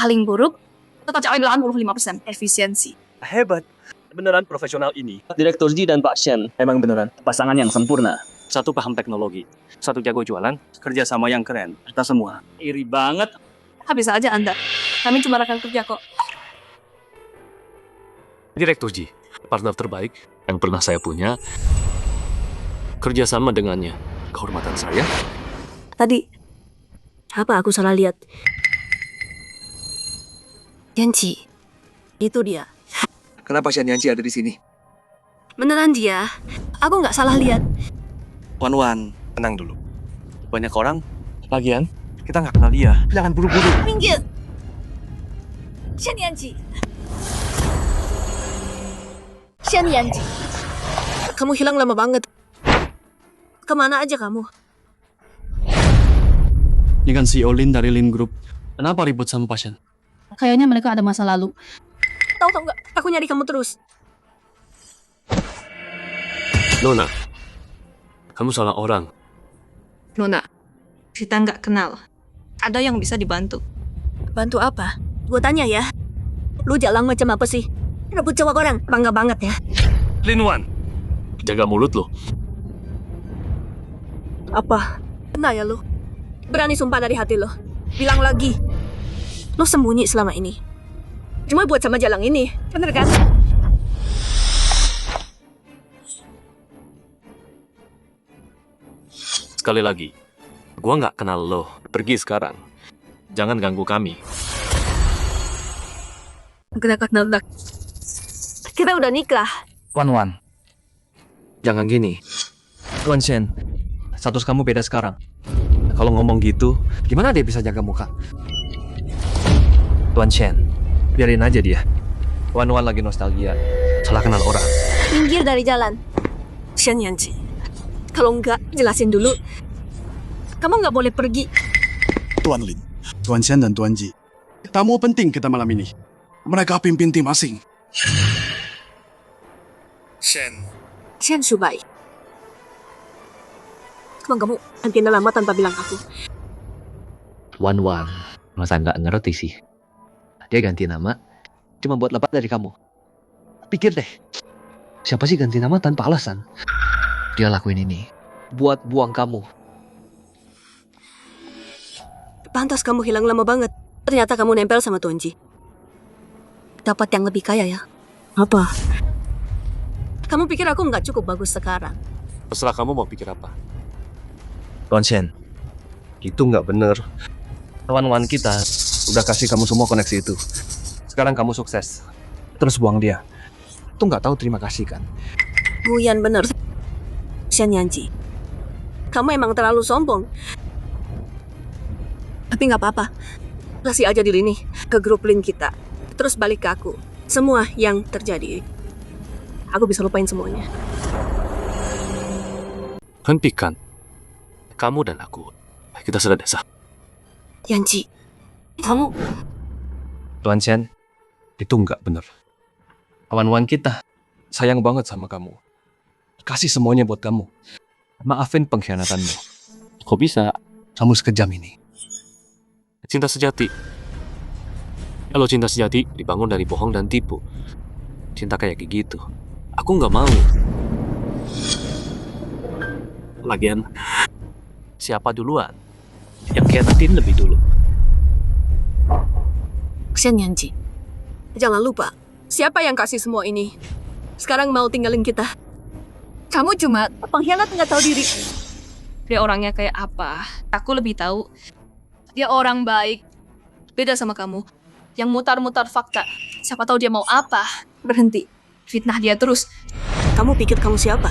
B: Paling buruk, tetap capai 85% efisiensi.
C: Hebat. Beneran profesional ini. Direktur Ji dan Pak Shen emang beneran pasangan yang sempurna. Satu paham teknologi, satu jago jualan, kerja sama yang keren. Kita semua iri banget.
B: Bisa aja Anda. Kami cuma rekan kerja kok.
A: Direktur Ji, partner terbaik yang pernah saya punya. Kerjasama dengannya, kehormatan saya.
D: Tadi, apa aku salah lihat? Yanci, itu dia.
H: Kenapa Shen Yanji ada di sini?
D: Beneran dia. Aku nggak salah lihat.
H: Wan,
J: Tenang dulu.
C: Banyak orang. Lagian, kita nggak kenal dia. Jangan buru-buru.
D: Minggir. Shen Yanci. Shen Yanci. Kamu hilang lama banget. Kemana aja kamu?
G: Ini kan CEO Lin dari Lin Group. Kenapa ribut sama pasien?
E: Kayaknya mereka ada masa lalu.
D: Tahu nggak? Aku nyari kamu terus.
A: Nona, kamu salah orang.
B: Nona, kita nggak kenal. Ada yang bisa dibantu.
D: Bantu apa? Gue tanya ya. Lu jalan macam apa sih? Rebut cowok orang. Bangga banget ya.
A: Lin Wan, jaga mulut lo.
D: Apa? Kena ya lu? Berani sumpah dari hati lo. Bilang lagi. Lo sembunyi selama ini. Cuma buat sama jalang ini. Bener kan?
A: Sekali lagi, gua nggak kenal lo. Pergi sekarang. Jangan ganggu kami.
D: Kita udah nikah.
C: Wan.
G: Jangan gini. Tuan Shen, status kamu beda sekarang.
A: Kalau ngomong gitu,
G: Gimana dia bisa jaga muka? Tuan Shen, biarin aja dia. Wan lagi nostalgia. Salah kenal orang.
D: Minggir dari jalan. Shen Yanci. Kalau enggak, jelasin dulu. Kamu nggak boleh pergi.
F: Tuan Lin, Tuan Shen dan Tuan Ji. Tamu penting kita malam ini. Mereka pimpin tim asing.
D: Shen Shubai. Kamu ganti lama tanpa bilang aku.
L: Wan, masa nggak ngerti sih. Dia ganti nama cuma buat lepas dari kamu. Pikir deh, siapa sih ganti nama tanpa alasan? Dia lakuin ini buat buang kamu.
D: Pantas kamu hilang lama banget. Ternyata kamu nempel sama Tuan Ji. Dapat yang lebih kaya ya? Apa? Kamu pikir aku nggak cukup bagus sekarang?
A: terserah kamu mau pikir apa.
G: Tuan Shen, itu nggak bener. Wan kita udah kasih kamu semua koneksi itu. Sekarang kamu sukses. Terus buang dia. Itu nggak tahu terima kasih kan?
D: Guyan bener. Shen Yanji. Kamu emang terlalu sombong. Tapi nggak apa-apa. Kasih aja diri nih ke grup link kita. Terus balik ke aku. Semua yang terjadi. Aku bisa lupain semuanya.
A: Hentikan. Kamu dan aku. Kita sudah desa.
D: Yanji, kamu...
G: Tuan Shen, itu nggak bener. Wan kita sayang banget sama kamu. Kasih semuanya buat kamu. Maafin pengkhianatanmu.
A: Kok bisa?
G: Kamu sekejam ini.
A: Cinta sejati. Kalau cinta sejati dibangun dari bohong dan tipu. Cinta kayak gitu. Aku nggak mau. Lagian, siapa duluan? Yang khianatin lebih dulu.
D: Shen Yanji, jangan lupa, siapa yang kasih semua ini? Sekarang mau tinggalin kita. Kamu cuma pengkhianat nggak tahu diri.
B: Dia orangnya kayak apa? Aku lebih tahu. Dia orang baik. Beda sama kamu. Yang mutar-mutar fakta. Siapa tahu dia mau apa. Berhenti. Fitnah dia terus.
D: Kamu pikir kamu siapa?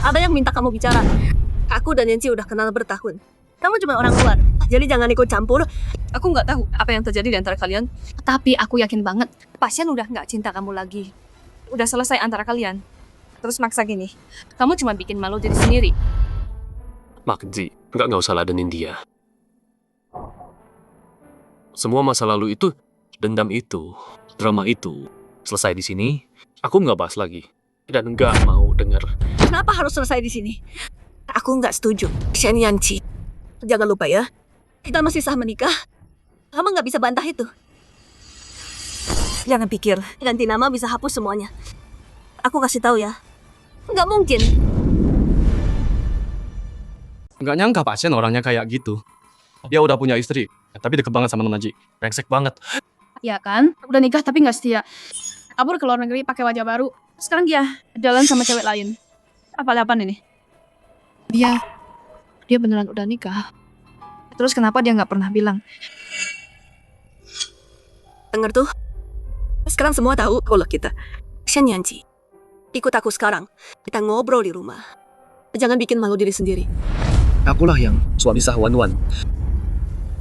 D: Ada yang minta kamu bicara. Aku dan Yanci udah kenal bertahun. Kamu cuma orang luar, jadi jangan ikut campur.
E: Aku nggak tahu apa yang terjadi di antara kalian, tapi aku yakin banget pasien udah nggak cinta kamu lagi. Udah selesai antara kalian. Terus maksa gini, kamu cuma bikin malu diri sendiri.
A: Makji, nggak usah ladenin dia. Semua masa lalu itu, dendam itu, drama itu, selesai di sini, aku nggak bahas lagi. Dan nggak mau dengar.
D: Kenapa harus selesai di sini? Aku nggak setuju. Shen Yanci, jangan lupa ya, kita masih sah menikah. Kamu nggak bisa bantah itu. Jangan pikir ganti nama bisa hapus semuanya. Aku kasih tahu ya, nggak mungkin.
G: Nggak nyangka pasien orangnya kayak gitu. Dia udah punya istri, tapi deket banget sama Nona Ji. Brengsek banget.
B: Ya kan? Udah nikah tapi nggak setia. Kabur ke luar negeri pakai wajah baru. Sekarang dia jalan sama cewek lain. Apa apaan ini?
E: Dia beneran udah nikah. Terus kenapa dia nggak pernah bilang?
D: Dengar tuh, sekarang semua tahu kalau kita Shen Yanci. Ikut aku sekarang. Kita ngobrol di rumah. Jangan bikin malu diri sendiri.
G: Akulah yang suami sah Wan.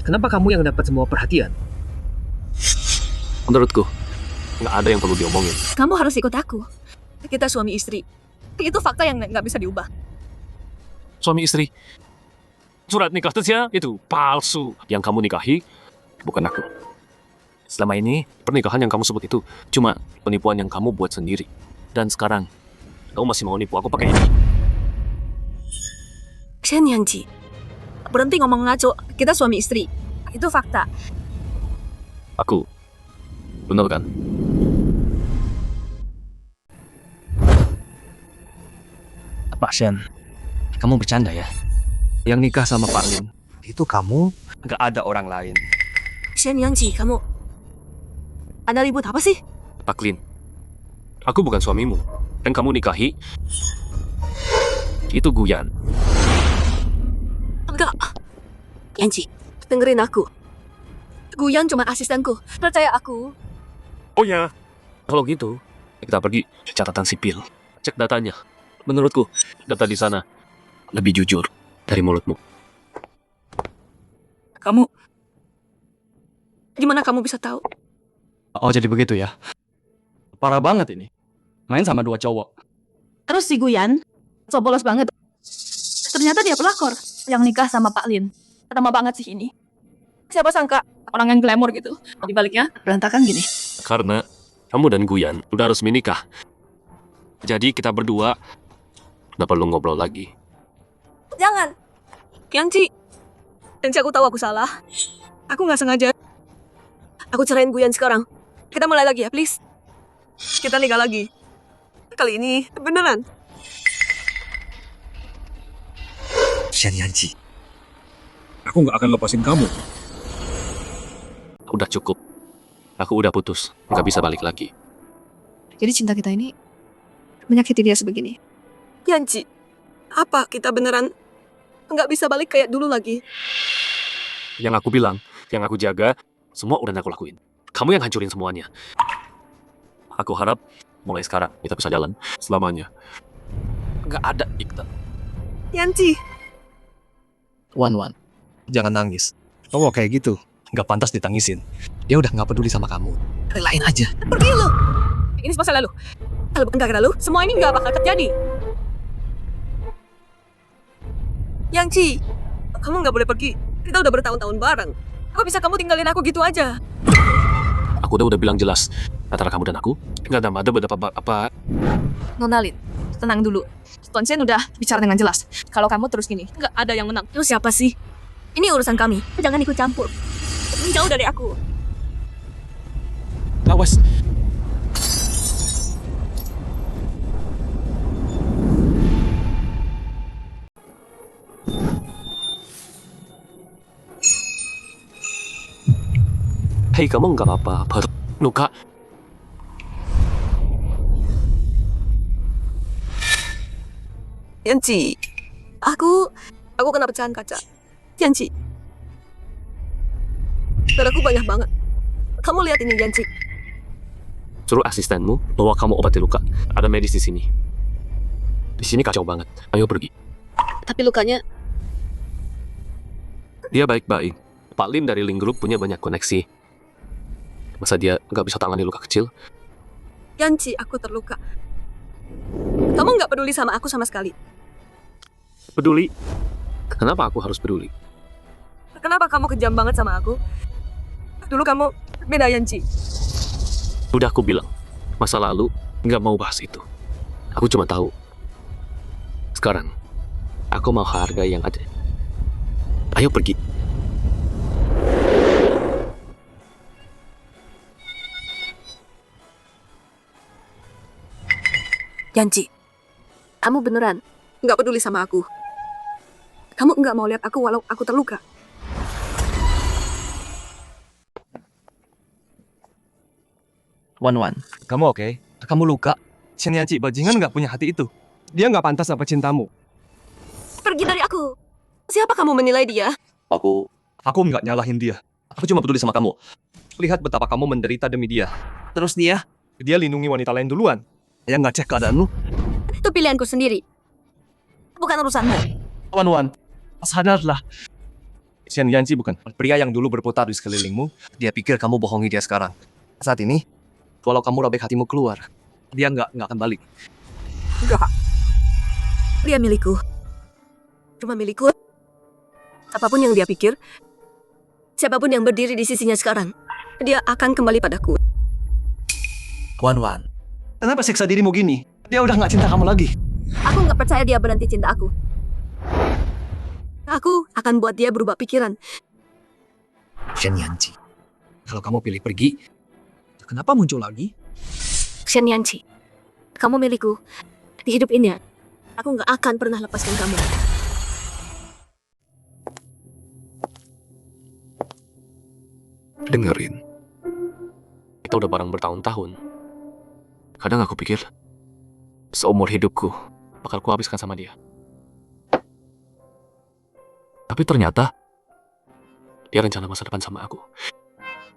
G: Kenapa kamu yang dapat semua perhatian?
A: Menurutku, nggak ada yang perlu diomongin.
D: Kamu harus ikut aku. Kita suami istri. Itu fakta yang nggak bisa diubah.
A: Suami istri. Surat nikah tesnya itu palsu. Yang kamu nikahi, bukan aku. Selama ini, pernikahan yang kamu sebut itu cuma penipuan yang kamu buat sendiri. Dan sekarang, kamu masih mau nipu aku pakai ini.
D: Shen Yanci, berhenti ngomong ngaco. Kita suami istri. Itu fakta.
A: Aku. Benar kan?
G: Pak Shen, kamu bercanda ya? Yang nikah sama Pak Lin, itu kamu? Nggak ada orang lain.
D: Shen Yanci, kamu ada ribut apa sih?
A: Pak Lin, aku bukan suamimu. Dan kamu nikahi, itu Guyan.
D: Enggak. Yanci, dengerin aku. Guyan cuma asistenku. Percaya aku.
A: Oh ya. Kalau gitu, kita pergi ke catatan sipil. Cek datanya. Menurutku, data di sana lebih jujur dari mulutmu.
D: Kamu, gimana kamu bisa tahu?
G: Oh jadi begitu ya? Parah banget ini. Main sama dua cowok.
B: Terus si Guyan, so bolos banget. Ternyata dia pelakor yang nikah sama Pak Lin. Pertama banget sih ini. Siapa sangka orang yang glamor gitu. Di baliknya berantakan gini.
A: Karena kamu dan Guyan udah resmi nikah. Jadi kita berdua nggak perlu ngobrol lagi.
D: Jangan. Yanci, aku tahu aku salah. Aku nggak sengaja. Aku cerain Guyan sekarang. Kita mulai lagi ya, please. Kita nikah lagi. Kali ini beneran.
H: Shen Yanci, aku nggak akan lepasin kamu.
A: Udah cukup. Aku udah putus. Nggak bisa balik lagi.
E: Jadi cinta kita ini menyakiti dia sebegini.
D: Yanci, apa kita beneran nggak bisa balik kayak dulu lagi?
A: Yang aku bilang, yang aku jaga, semua udah aku lakuin. Kamu yang hancurin semuanya. Aku harap mulai sekarang kita bisa jalan selamanya. Nggak ada Ikta.
D: Yanci.
G: Wan, jangan nangis. Kamu kayak gitu, nggak pantas ditangisin. Dia udah nggak peduli sama kamu. Relain aja.
D: Pergi lu. Ini masa lalu. Kalau bukan gara-gara lu, semua ini nggak bakal terjadi. Yanci, kamu nggak boleh pergi. Kita udah bertahun-tahun bareng. Kok bisa kamu tinggalin aku gitu aja?
A: Aku udah bilang jelas. Antara kamu dan aku, nggak ada apa.
E: Nona Lin, tenang dulu. Tuan Shen udah bicara dengan jelas. Kalau kamu terus gini, nggak ada yang menang.
D: Lu siapa sih? Ini urusan kami. Jangan ikut campur. Jauh dari aku.
A: Awas. Hei, kamu nggak apa-apa. Luka.
D: Yanci, aku kena pecahan kaca. Yanci, darahku banyak banget. Kamu lihat ini, Yanci.
A: Suruh asistenmu bawa kamu obat luka. Ada medis di sini. Di sini kacau banget. Ayo pergi.
D: Tapi lukanya...
A: Dia baik-baik. Pak Lin dari Link Group punya banyak koneksi. Masa dia nggak bisa tangani luka kecil?
D: Yanci, aku terluka. Kamu nggak peduli sama aku sama sekali.
A: Peduli? Kenapa aku harus peduli?
D: Kenapa kamu kejam banget sama aku? Dulu kamu beda, Yanci.
A: Udah aku bilang, masa lalu nggak mau bahas itu. Aku cuma tahu. Sekarang, aku mau hargai yang ada. Ayo pergi.
D: Yanci, kamu beneran nggak peduli sama aku? Kamu nggak mau lihat aku walau aku terluka?
G: Wan, kamu oke? Kamu luka? Shen Yanci bajingan nggak punya hati itu. Dia nggak pantas dapat cintamu.
D: Pergi dari aku. Siapa kamu menilai dia?
G: Aku nggak nyalahin dia. Aku cuma peduli sama kamu. Lihat betapa kamu menderita demi dia. Terus dia lindungi wanita lain duluan. Ya nggak cek keadaanmu.
D: Itu pilihanku sendiri. Bukan urusanmu.
G: Wan, sadarlah. Shen Yanci bukan pria yang dulu berputar di sekelilingmu. Dia pikir kamu bohongi dia sekarang. Saat ini, walau kamu robek hatimu keluar, dia nggak akan balik.
D: Enggak. Dia milikku. Cuma milikku. Apapun yang dia pikir, siapapun yang berdiri di sisinya sekarang, dia akan kembali padaku.
G: Wan, kenapa siksa dirimu gini? Dia udah nggak cinta kamu lagi.
D: Aku nggak percaya dia berhenti cinta aku. Aku akan buat dia berubah pikiran.
G: Shen Yanci, kalau kamu pilih pergi, kenapa muncul lagi?
D: Shen Yanci, kamu milikku. Di hidup ini, aku nggak akan pernah lepaskan kamu.
A: Dengerin. Kita udah bareng bertahun-tahun. Kadang aku pikir, seumur hidupku bakal kuhabiskan sama dia. Tapi ternyata, dia rencana masa depan sama aku.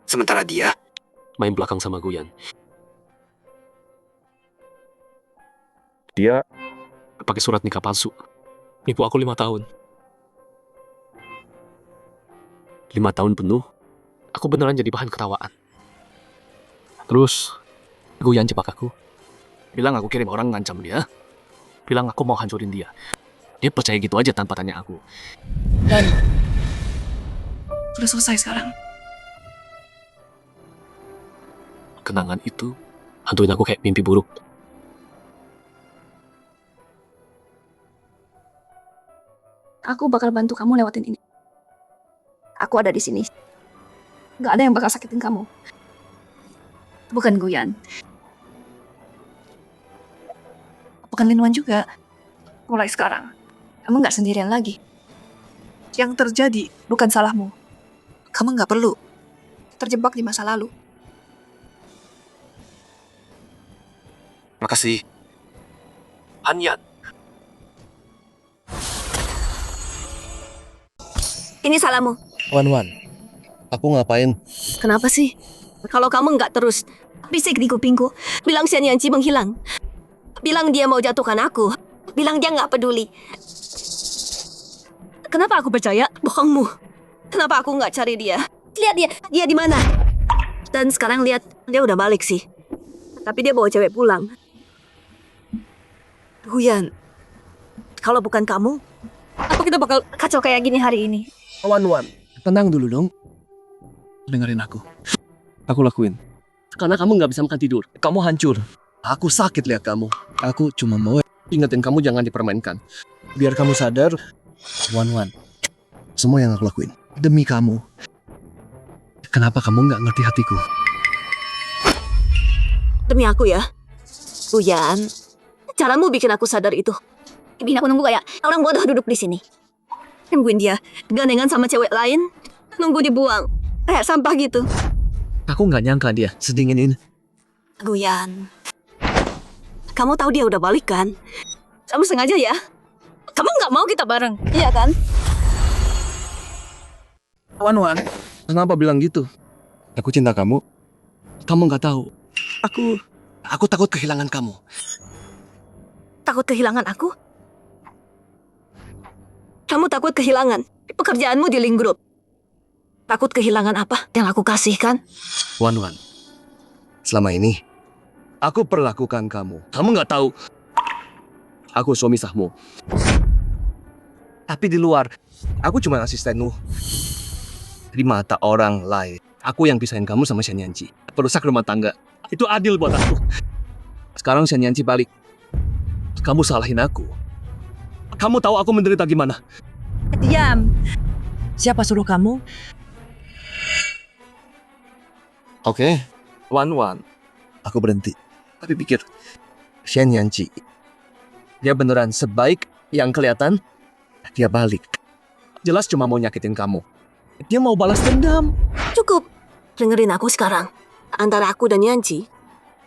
A: Sementara dia main belakang sama Guyan. Dia pakai surat nikah palsu. Nipu aku 5 tahun. 5 tahun penuh, aku beneran jadi bahan ketawaan. Terus, Guyan jebak aku. Bilang aku kirim orang ngancam dia. Bilang aku mau hancurin dia. Dia percaya gitu aja tanpa tanya aku.
E: Dan udah selesai sekarang.
A: Kenangan itu hantuin aku kayak mimpi buruk.
E: Aku bakal bantu kamu lewatin ini. Aku ada di sini. Gak ada yang bakal sakitin kamu. Bukan Guyan. Bukan Lin Wan juga. Mulai sekarang, kamu gak sendirian lagi. Yang terjadi bukan salahmu. Kamu gak perlu terjebak di masa lalu.
A: Makasih. Hanyan.
D: Ini salahmu.
M: Wan, aku ngapain?
D: Kenapa sih? Kalau kamu nggak terus bisik di kupingku, bilang Shen Yanci menghilang. Bilang dia mau jatuhkan aku. Bilang dia nggak peduli. Kenapa aku percaya bohongmu? Kenapa aku nggak cari dia? Lihat dia di mana? Dan sekarang lihat, dia udah balik sih. Tapi dia bawa cewek pulang. Guyan, kalau bukan kamu, apa kita bakal kacau kayak gini hari ini?
G: Wan, tenang dulu dong. Dengerin aku. Aku lakuin. Karena kamu nggak bisa makan tidur. Kamu hancur. Aku sakit lihat kamu. Aku cuma mau ingetin kamu jangan dipermainkan. Biar kamu sadar. Wan, semua yang aku lakuin demi kamu. Kenapa kamu nggak ngerti hatiku?
D: Demi aku ya. Guyan, caramu bikin aku sadar itu. Bikin aku nunggu kayak orang bodoh duduk di sini. Nungguin dia gandengan sama cewek lain. Nunggu dibuang. Kayak sampah gitu.
G: Aku nggak nyangka dia sedingin ini.
D: Guyan, kamu tahu dia udah balik kan? Kamu sengaja ya? Kamu nggak mau kita bareng, iya kan?
G: Wan, kenapa bilang gitu? Aku cinta kamu. Kamu nggak tahu. Aku takut kehilangan kamu.
D: Takut kehilangan aku? Kamu takut kehilangan pekerjaanmu di Link Group? Takut kehilangan apa yang aku kasihkan?
M: Wan, selama ini aku perlakukan kamu. Kamu nggak tahu. Aku suami sahmu. Tapi di luar, aku cuma asistenmu. Di mata orang lain, aku yang pisahin kamu sama Shen Yanji. Perusak rumah tangga. Itu adil buat aku. Sekarang Shen Yanji balik. Kamu salahin aku. Kamu tahu aku menderita gimana?
I: Diam.
B: Siapa suruh kamu?
M: Oke, Wan. Aku berhenti. Tapi pikir, Shen Yanji, dia beneran sebaik yang kelihatan? Dia balik. Jelas cuma mau nyakitin kamu. Dia mau balas dendam.
D: Cukup. Dengerin aku sekarang. Antara aku dan Yanji,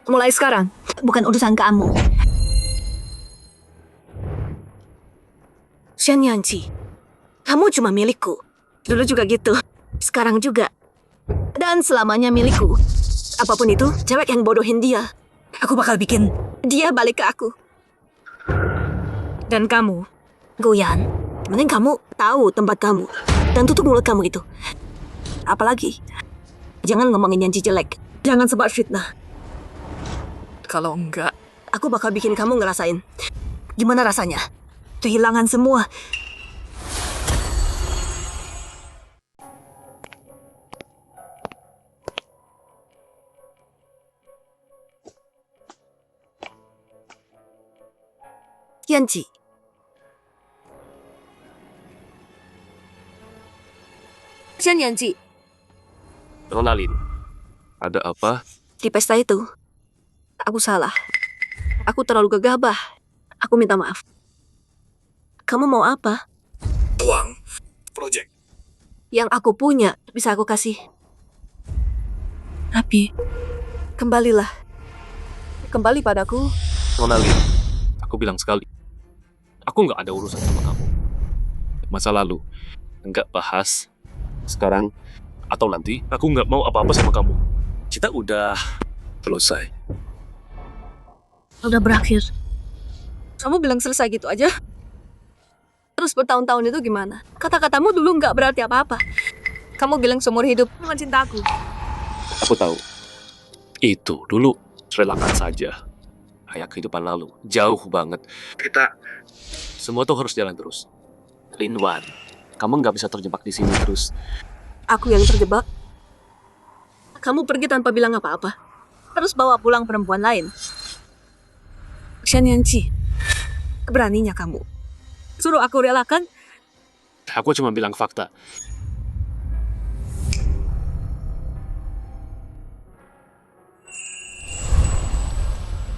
D: mulai sekarang, bukan urusan kamu. Shen Yanji, kamu cuma milikku. Dulu juga gitu. Sekarang juga. Dan selamanya milikku. Apapun itu, cewek yang bodohin dia, aku bakal bikin dia balik ke aku. Dan kamu, Guyan, mending kamu tahu tempat kamu dan tutup mulut kamu itu. Apalagi, jangan ngomongin Yanji jelek. Jangan sebar fitnah. Kalau enggak, aku bakal bikin kamu ngerasain gimana rasanya kehilangan semua. Yanji. Shen Yanji.
A: Nona Lin, ada apa?
D: Di pesta itu, aku salah. Aku terlalu gegabah. Aku minta maaf. Kamu mau apa?
H: Uang, project.
D: Yang aku punya bisa aku kasih. Tapi, kembalilah. Kembali padaku.
A: Nona Lin, aku bilang sekali. Aku nggak ada urusan sama kamu. Masa lalu, nggak bahas. Sekarang, atau nanti, aku nggak mau apa-apa sama kamu. Kita udah selesai.
D: Udah berakhir. Kamu bilang selesai gitu aja? Terus bertahun-tahun itu gimana? Kata-katamu dulu nggak berarti apa-apa. Kamu bilang seumur hidup mencinta aku.
A: Aku tahu. Itu dulu relakan saja. Kayak kehidupan lalu. Jauh banget. Kita semua tuh harus jalan terus. Lin Wan, kamu nggak bisa terjebak di sini terus.
D: Aku yang terjebak. Kamu pergi tanpa bilang apa-apa. Terus bawa pulang perempuan lain. Shen Yanji, beraninya kamu suruh aku relakan.
A: Aku cuma bilang fakta.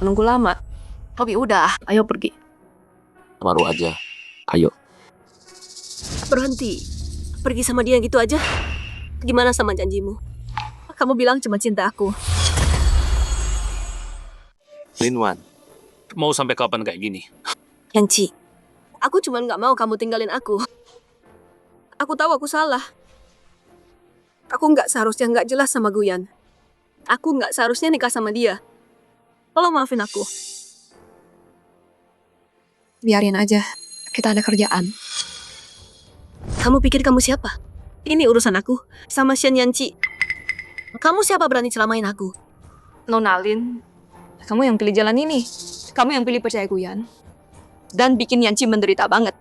B: Nunggu lama. Tapi udah, ayo pergi.
A: Baru aja. Ayo.
D: Berhenti. Pergi sama dia gitu aja. Gimana sama janjimu? Kamu bilang cuma cinta aku.
A: Lin Wan, mau sampai kapan kayak gini?
D: Yanji, aku cuma nggak mau kamu tinggalin aku. Aku tahu aku salah. Aku nggak seharusnya nggak jelas sama Guyan. Aku nggak seharusnya nikah sama dia. Tolong maafin aku.
E: Biarin aja, kita ada kerjaan.
D: Kamu pikir kamu siapa? Ini urusan aku sama Shen Yanji. Kamu siapa berani celamain aku?
E: Nona Lin, kamu yang pilih jalan ini. Kamu yang pilih percaya Guyan. Dan bikin Yanji menderita banget.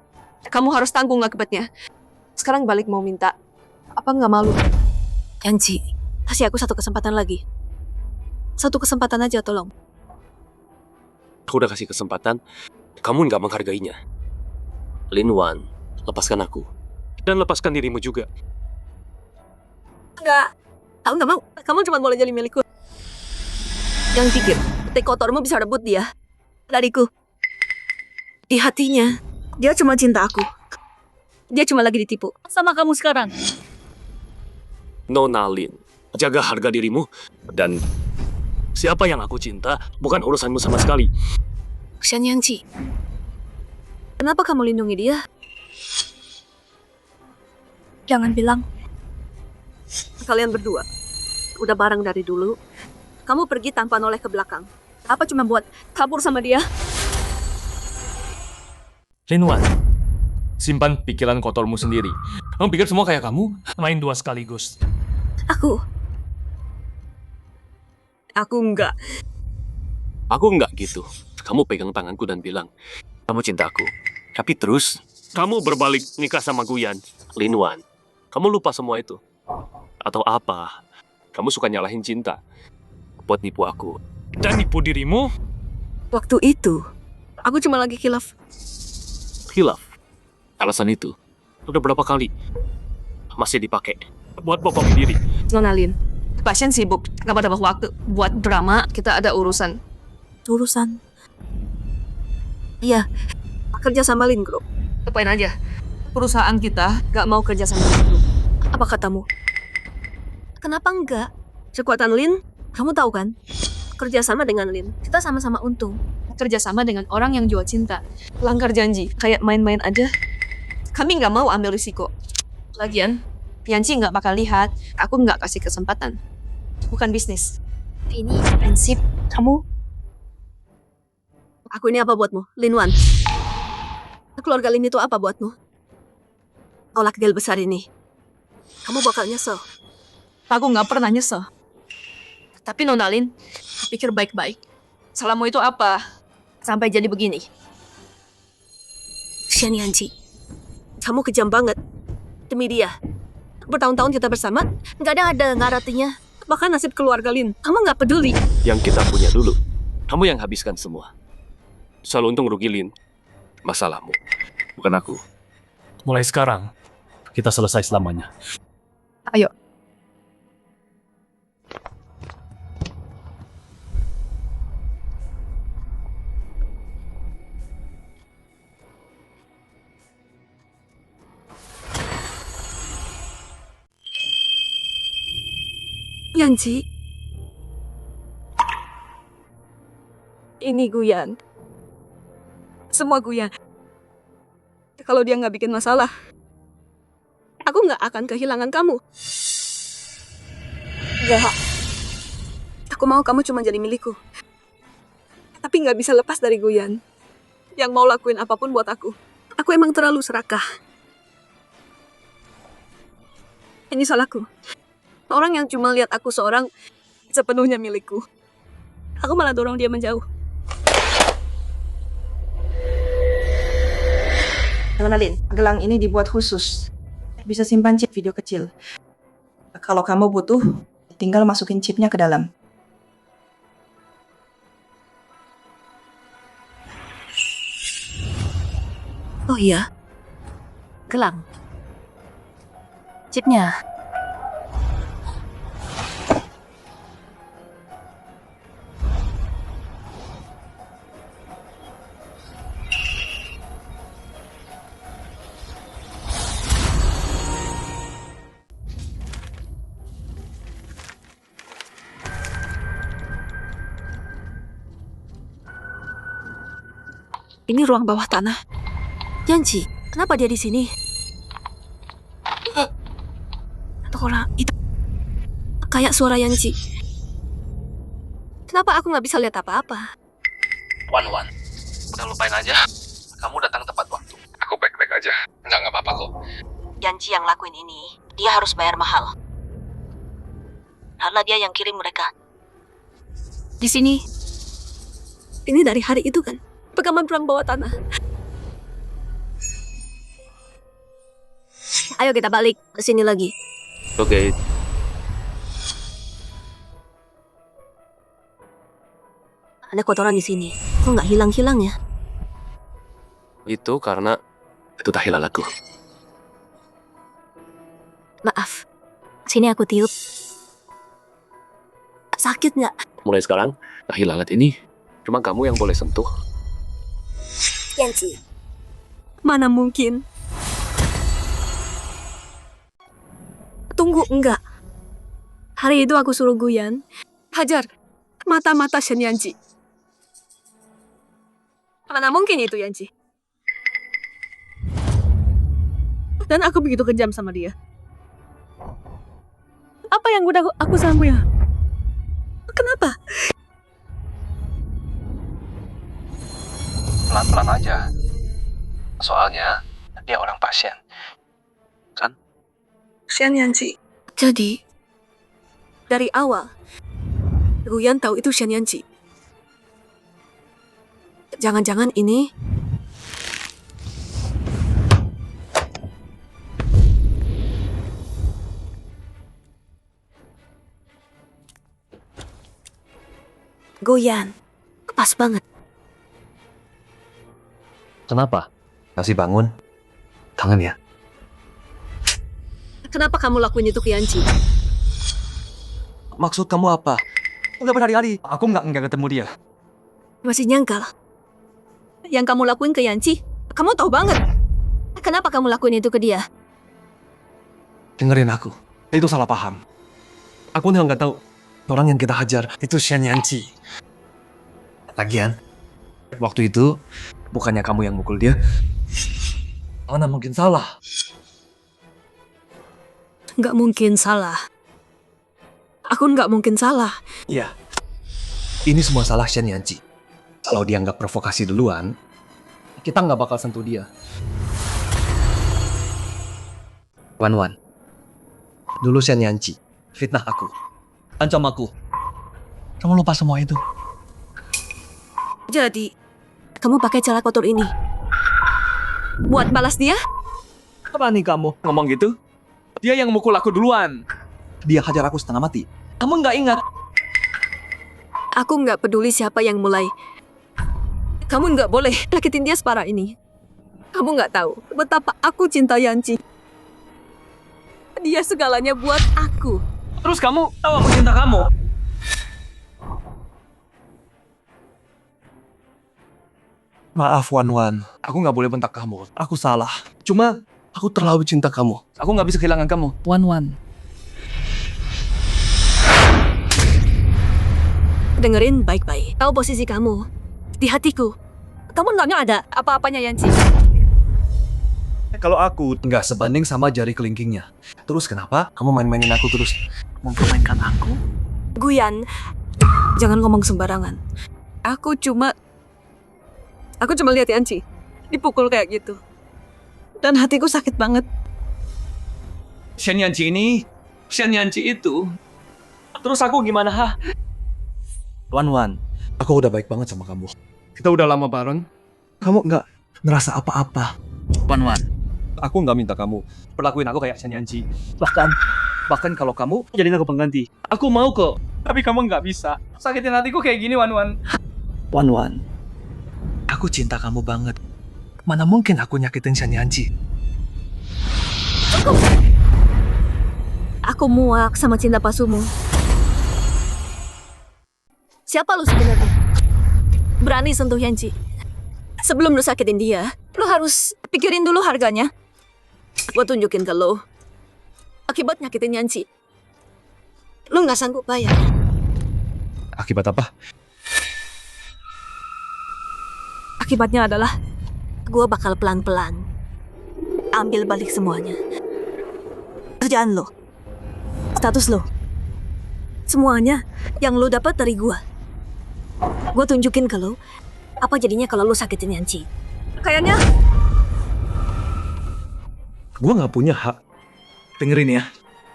E: Kamu harus tanggung akibatnya. Sekarang balik mau minta. Apa nggak malu?
D: Yanji, kasih aku satu kesempatan lagi. Satu kesempatan aja tolong.
A: Aku udah kasih kesempatan, kamu nggak menghargainya. Lin Wan, lepaskan aku. Dan lepaskan dirimu juga.
D: Enggak. Aku nggak mau. Kamu cuma boleh jadi milikku. Yang pikir, teh kotormu bisa rebut dia dariku. Di hatinya, dia cuma cinta aku. Dia cuma lagi ditipu sama kamu sekarang.
A: Nona Lin, jaga harga dirimu. Dan siapa yang aku cinta bukan urusanmu sama sekali.
D: Shen Yanji, kenapa kamu lindungi dia?
E: Jangan bilang.
D: Kalian berdua udah bareng dari dulu. Kamu pergi tanpa noleh ke belakang. Apa cuma buat kabur sama dia?
G: Linwan, simpan pikiran kotormu sendiri. Kamu pikir semua kayak kamu? Main dua sekaligus.
D: Aku enggak.
A: Aku nggak gitu. Kamu pegang tanganku dan bilang, kamu cinta aku. Tapi terus, kamu berbalik nikah sama Guyan. Linwan, kamu lupa semua itu. Atau apa? Kamu suka nyalahin cinta. Buat nipu aku.
G: Dan nipu dirimu?
D: Waktu itu, aku cuma lagi khilaf.
A: Hilaf. Alasan itu, udah berapa kali masih dipakai buat bohongin diri.
E: Nona Lin, pasien sibuk, gak dapat waktu buat drama, kita ada urusan.
D: Urusan? Iya, kerja sama Lin Group.
E: Lupain aja. Perusahaan kita gak mau kerja sama Lin Group.
D: Apa katamu? Kenapa enggak? Kekuatan Lin, kamu tahu kan? Kerja sama dengan Lin, kita sama-sama untung.
E: Kerja sama dengan orang yang jual cinta. Langgar janji, kayak main-main aja. Kami gak mau ambil risiko. Lagian, Yanci gak bakal lihat, aku gak kasih kesempatan. Bukan bisnis. Ini prinsip kamu.
D: Aku ini apa buatmu, Linwan? Keluarga Lin itu apa buatmu? Tolak deal besar ini. Kamu bakal nyesel.
E: Aku gak pernah nyesel. Tapi Nona Lin, pikir baik-baik. Salahmu itu apa? Sampai jadi begini.
D: Xian Yanji, kamu kejam banget. Demi dia. Bertahun-tahun kita bersama, nggak ada artinya. Bahkan nasib keluarga Lin, kamu nggak peduli.
A: Yang kita punya dulu, kamu yang habiskan semua. Soal untung rugi Lin, masalahmu, bukan aku.
C: Mulai sekarang, kita selesai selamanya.
B: Ayo.
D: Yanji,
E: Ini Guyan. Semua Guyan. Kalau dia nggak bikin masalah,
D: aku nggak akan kehilangan kamu.
E: nggak.
D: Aku mau kamu cuma jadi milikku. Tapi nggak bisa lepas dari Guyan. Yang mau lakuin apapun buat aku. Aku emang terlalu serakah. Ini salahku. Orang yang cuma lihat aku seorang sepenuhnya milikku. Aku malah dorong dia menjauh.
I: Kenalin, gelang ini dibuat khusus. Bisa simpan chip video kecil. Kalau kamu butuh, tinggal masukin chipnya ke dalam.
D: Oh iya, gelang. Chipnya. Ini ruang bawah tanah. Yanji, kenapa dia di sini? Orang itu kayak suara Yanji. Kenapa aku nggak bisa lihat apa-apa?
M: Wan, udah lupain aja. Kamu datang tepat waktu. Aku baik-baik aja. Nggak apa-apa kok.
D: Yanji yang lakuin ini, dia harus bayar mahal. Karena dia yang kirim mereka. Di sini. Ini dari hari itu kan? Rekaman perang bawah tanah. Ayo kita balik ke sini lagi.
A: Oke.
D: Ada kotoran di sini. Kok nggak hilang-hilang ya?
A: Itu karena itu tahlil aku.
D: Maaf. Sini aku tiup. Sakit nggak?
A: Mulai sekarang, tahlil alat ini cuma kamu yang boleh sentuh.
D: Yanji. Mana mungkin? Tunggu, enggak. Hari itu aku suruh Guyan hajar mata-mata Shen Yanji. Mana mungkin itu Yanji? Dan aku begitu kejam sama dia. Apa yang udah aku sama ya? Kenapa?
M: Pelan-pelan aja.
G: Soalnya dia orang pasien. Kan?
I: Kasihan Yanci.
D: Jadi, dari awal, Guyan tahu itu Shen Yanci. Jangan-jangan ini... Goyan, pas banget.
L: Kenapa?
G: Masih bangun? Tangan ya?
D: Kenapa kamu lakuin itu ke Yanci?
G: Maksud kamu apa? Udah berhari-hari. Aku nggak ketemu dia.
D: Masih nyangkal. Yang kamu lakuin ke Yanci, kamu tahu banget. Kenapa kamu lakuin itu ke dia?
G: Dengerin aku. Itu salah paham. Aku nggak tahu. Orang yang kita hajar itu Shen Yanci. Lagian, waktu itu bukannya kamu yang mukul dia. Mana mungkin salah?
D: Nggak mungkin salah. Aku nggak mungkin salah.
G: Iya. Ini semua salah Shen Yanci. Kalau dia nggak provokasi duluan, kita nggak bakal sentuh dia. Wan. Dulu Shen Yanci fitnah aku. Ancam aku. Kamu lupa semua itu?
D: Jadi, kamu pakai cara kotor ini buat balas dia?
M: Apa nih kamu ngomong gitu? Dia yang mukul aku duluan. Dia hajar aku setengah mati. Kamu nggak ingat?
D: Aku nggak peduli siapa yang mulai. Kamu nggak boleh sakitin dia separah ini. Kamu nggak tahu betapa aku cinta Yanci. Dia segalanya buat aku.
M: Terus kamu tahu aku cinta kamu? Maaf Wan. Aku nggak boleh bentak kamu. Aku salah. Cuma aku terlalu cinta kamu. Aku nggak bisa kehilangan kamu.
K: Wan.
D: Dengerin baik-baik. Tahu posisi kamu di hatiku. Kamu nggak ada apa-apanya Yanci.
M: Kalau aku nggak sebanding sama jari kelingkingnya. Terus kenapa kamu main-mainin aku terus? Mempermainkan aku?
D: Guyan, jangan ngomong sembarangan. Aku cuma lihat Yanci dipukul kayak gitu. Dan hatiku sakit banget.
M: Shen Yanci itu. Terus aku gimana, ha? Wan, aku udah baik banget sama kamu. Kita udah lama bareng. Kamu nggak ngerasa apa-apa. Wan, aku nggak minta kamu perlakuin aku kayak Shen Yanci. Bahkan kalau kamu jadiin aku pengganti, aku mau kok. Tapi kamu nggak bisa. Sakitin hatiku kayak gini, Wan. Aku cinta kamu banget. Mana mungkin aku nyakitin Shen Yanci?
D: Aku muak sama cinta palsumu. Siapa lu sebenarnya? Berani sentuh Yanci. Sebelum lu sakitin dia, lu harus pikirin dulu harganya. Gua tunjukin ke lu. Akibat nyakitin Yanci, lu nggak sanggup bayar.
M: Akibat apa?
D: Akibatnya adalah gua bakal pelan-pelan ambil balik semuanya. Kerjaan lo, status lo, semuanya yang lo dapat dari gua. Gua tunjukin ke lo apa jadinya kalau lo sakitin Yanci. Kayaknya
M: Gua nggak punya hak. Dengerin ya.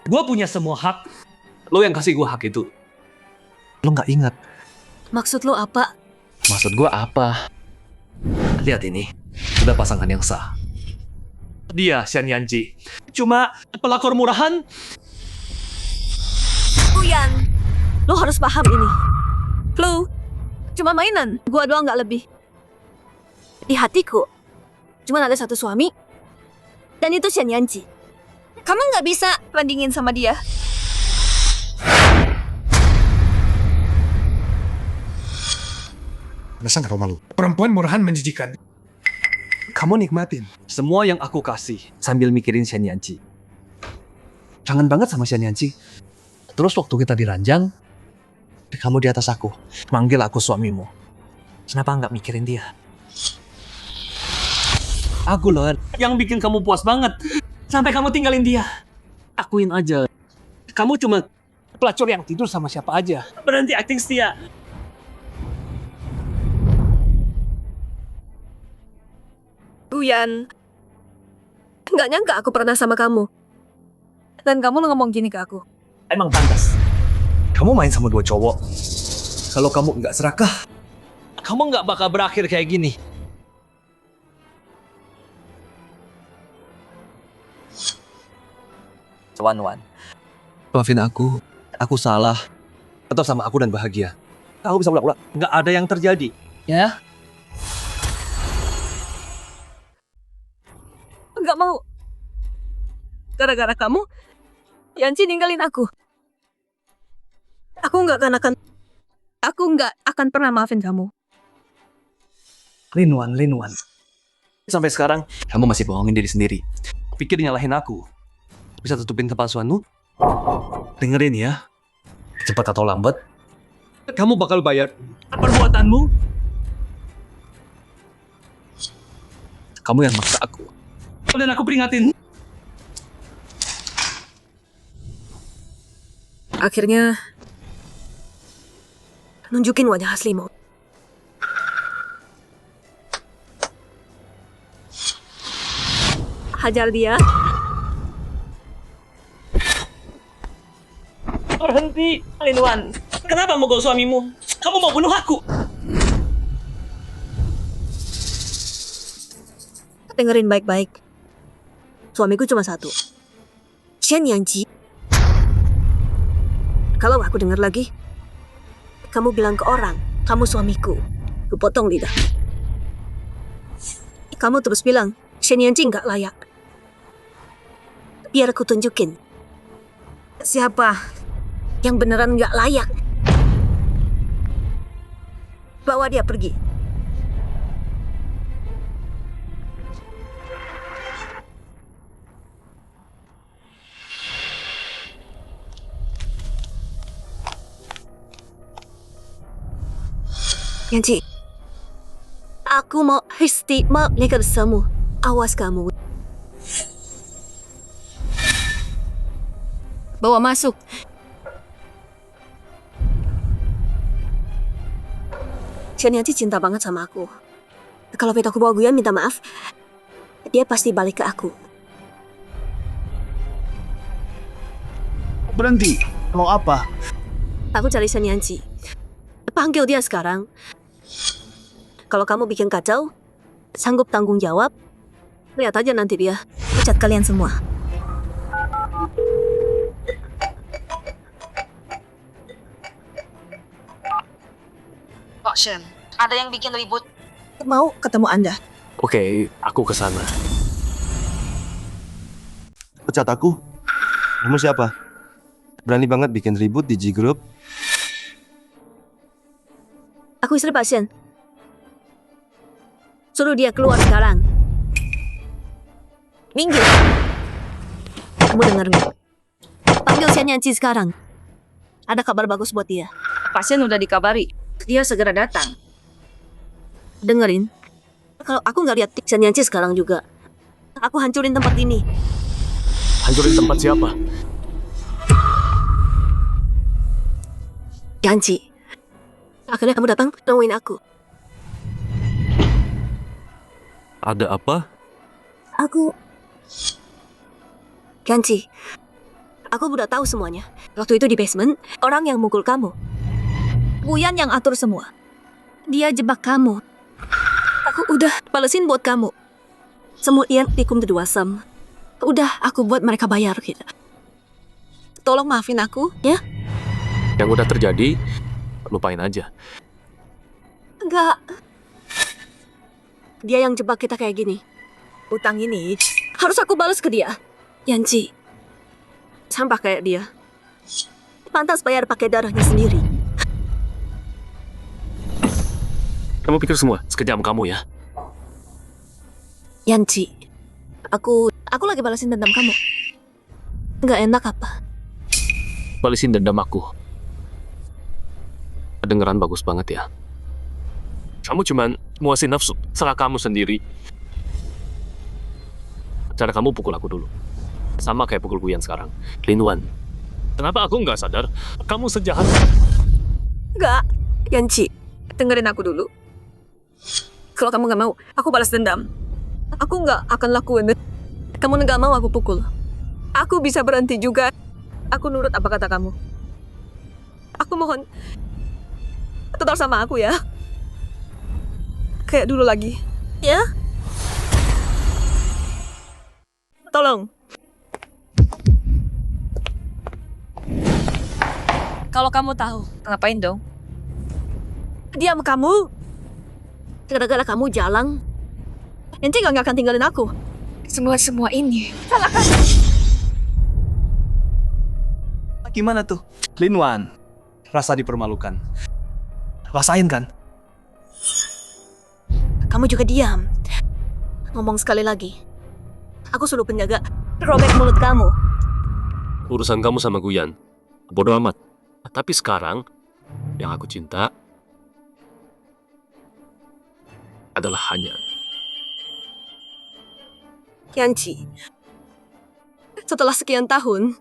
M: Gua punya semua hak. Lo yang kasih gua hak itu. Lo nggak ingat.
D: maksud lo apa?
G: Maksud gua apa? Lihat ini. Udah pasangan yang sah. Dia Shen Yanci. Cuma pelakor murahan.
D: Guyan, lo harus paham ini. Lo cuma mainan, gua doang nggak lebih. Di hatiku cuma ada satu suami, dan itu Shen Yanci. Kamu nggak bisa bandingin sama dia.
M: Masa nggak malu? Perempuan murahan menjijikan. Kamu nikmatin semua yang aku kasih sambil mikirin Shen Yanci. Kangen banget sama Shen Yanci.
G: Terus waktu kita diranjang, kamu di atas aku.
M: Manggil aku suamimu. Kenapa nggak mikirin dia? Aku loh yang bikin kamu puas banget. Sampai kamu tinggalin dia. Akuin aja. Kamu cuma pelacur yang tidur sama siapa aja. Berhenti acting setia.
D: Guyan, nggak nyangka aku pernah sama kamu. Dan kamu ngomong gini ke aku.
C: Emang pantas.
G: Kamu main sama dua cowok. Kalau kamu nggak serakah,
C: Kamu nggak bakal berakhir kayak gini.
M: Wan, maafin aku. Aku salah. Tetap sama aku dan bahagia. Aku bisa ulang-ulang.
C: Nggak ada yang terjadi. Ya?
D: Nggak mau. Gara-gara kamu, Yanci ninggalin aku. Aku nggak akan pernah maafin kamu.
G: Linwan.
A: Sampai sekarang, kamu masih bohongin diri sendiri. Pikir nyalahin aku. Bisa tutupin kepalsuanmu? Dengerin ya. Cepat atau lambat, kamu bakal bayar
C: Perbuatanmu?
M: Kamu yang maksa aku.
C: Dan aku peringatin.
D: Akhirnya, nunjukin wajah aslimu. Hajar dia.
C: Berhenti, Linwan. Kenapa mogok suamimu? Kamu mau bunuh aku?
D: Dengerin baik-baik. Suamiku cuma satu. Shen Yanji. Kalau aku dengar lagi, kamu bilang ke orang, kamu suamiku. Aku potong lidah. Kamu terus bilang, Shen Yanji nggak layak. Biar aku tunjukin. Siapa yang beneran nggak layak. Bawa dia pergi. Yanci, aku mau istimewa lihat semua. Awas kamu. Bawa masuk. Shen Yanci cinta banget sama aku. Kalau aku bawa Guyan minta maaf, dia pasti balik ke aku.
F: Berhenti. Mau apa?
D: Aku cari Shen Yanci. Panggil dia sekarang. Kalau kamu bikin kacau, sanggup tanggung jawab. Lihat aja nanti dia pecat kalian semua.
I: Pak Shen, ada yang bikin ribut.
B: Mau ketemu Anda.
A: Oke, aku kesana.
J: Pecat aku? Kamu siapa? Berani banget bikin ribut di G-Group?
D: Aku istri Pak Shen. Suruh dia keluar sekarang. Minggir. Kamu dengar nggak? Panggil Shen Yanci sekarang. Ada kabar bagus buat dia.
E: Pasien udah dikabari. Dia segera datang.
D: Dengerin. Kalau aku nggak lihat Shen Yanci sekarang juga, aku hancurin tempat ini.
A: Hancurin tempat siapa?
D: Yanci. Akhirnya kamu datang nemuin aku.
A: Ada apa?
D: Aku... Yanci. Aku udah tahu semuanya. Waktu itu di basement, orang yang mukul kamu. Guyan yang atur semua. Dia jebak kamu. Aku udah balesin buat kamu. Semut yang tikum kedua sam. Udah aku buat mereka bayar gitu. Tolong maafin aku, ya?
A: Yang udah terjadi, lupain aja.
D: Enggak. Dia yang jebak kita kayak gini. Utang ini harus aku balas ke dia. Yanci. Sampah kayak dia. Pantas bayar pakai darahnya sendiri.
A: Kamu pikir semua sekejam kamu ya?
D: Yanci. Aku lagi balasin dendam kamu. Nggak enak apa?
A: Balesin dendam aku. Kedengeran bagus banget ya. Kamu cuman muasin nafsu, salah kamu sendiri. Cara kamu pukul aku dulu. Sama kayak pukul Guyan sekarang. Linwan, kenapa aku nggak sadar kamu sejahat?
D: Nggak. Yanci, dengerin aku dulu. Kalau kamu nggak mau, aku balas dendam.
E: Aku nggak akan lakuin. Kamu nggak mau aku pukul. Aku bisa berhenti juga. Aku nurut apa kata kamu. Aku mohon, tetap sama aku ya. Kayak dulu lagi.
D: Ya?
E: Tolong. Kalau kamu tahu, ngapain dong? Diam kamu.
D: Gara-gara kamu jalan,
E: Nanti nggak akan tinggalin aku. Semua ini. Salahkan.
G: Gimana tuh? Lin Wan, rasa dipermalukan. Rasain kan?
D: kamu juga diam. Ngomong sekali lagi. Aku suruh penjaga robek mulut kamu.
A: Urusan kamu sama Guyan, bodoh amat. Tapi sekarang, yang aku cinta adalah hanya
E: Yanci. Setelah sekian tahun,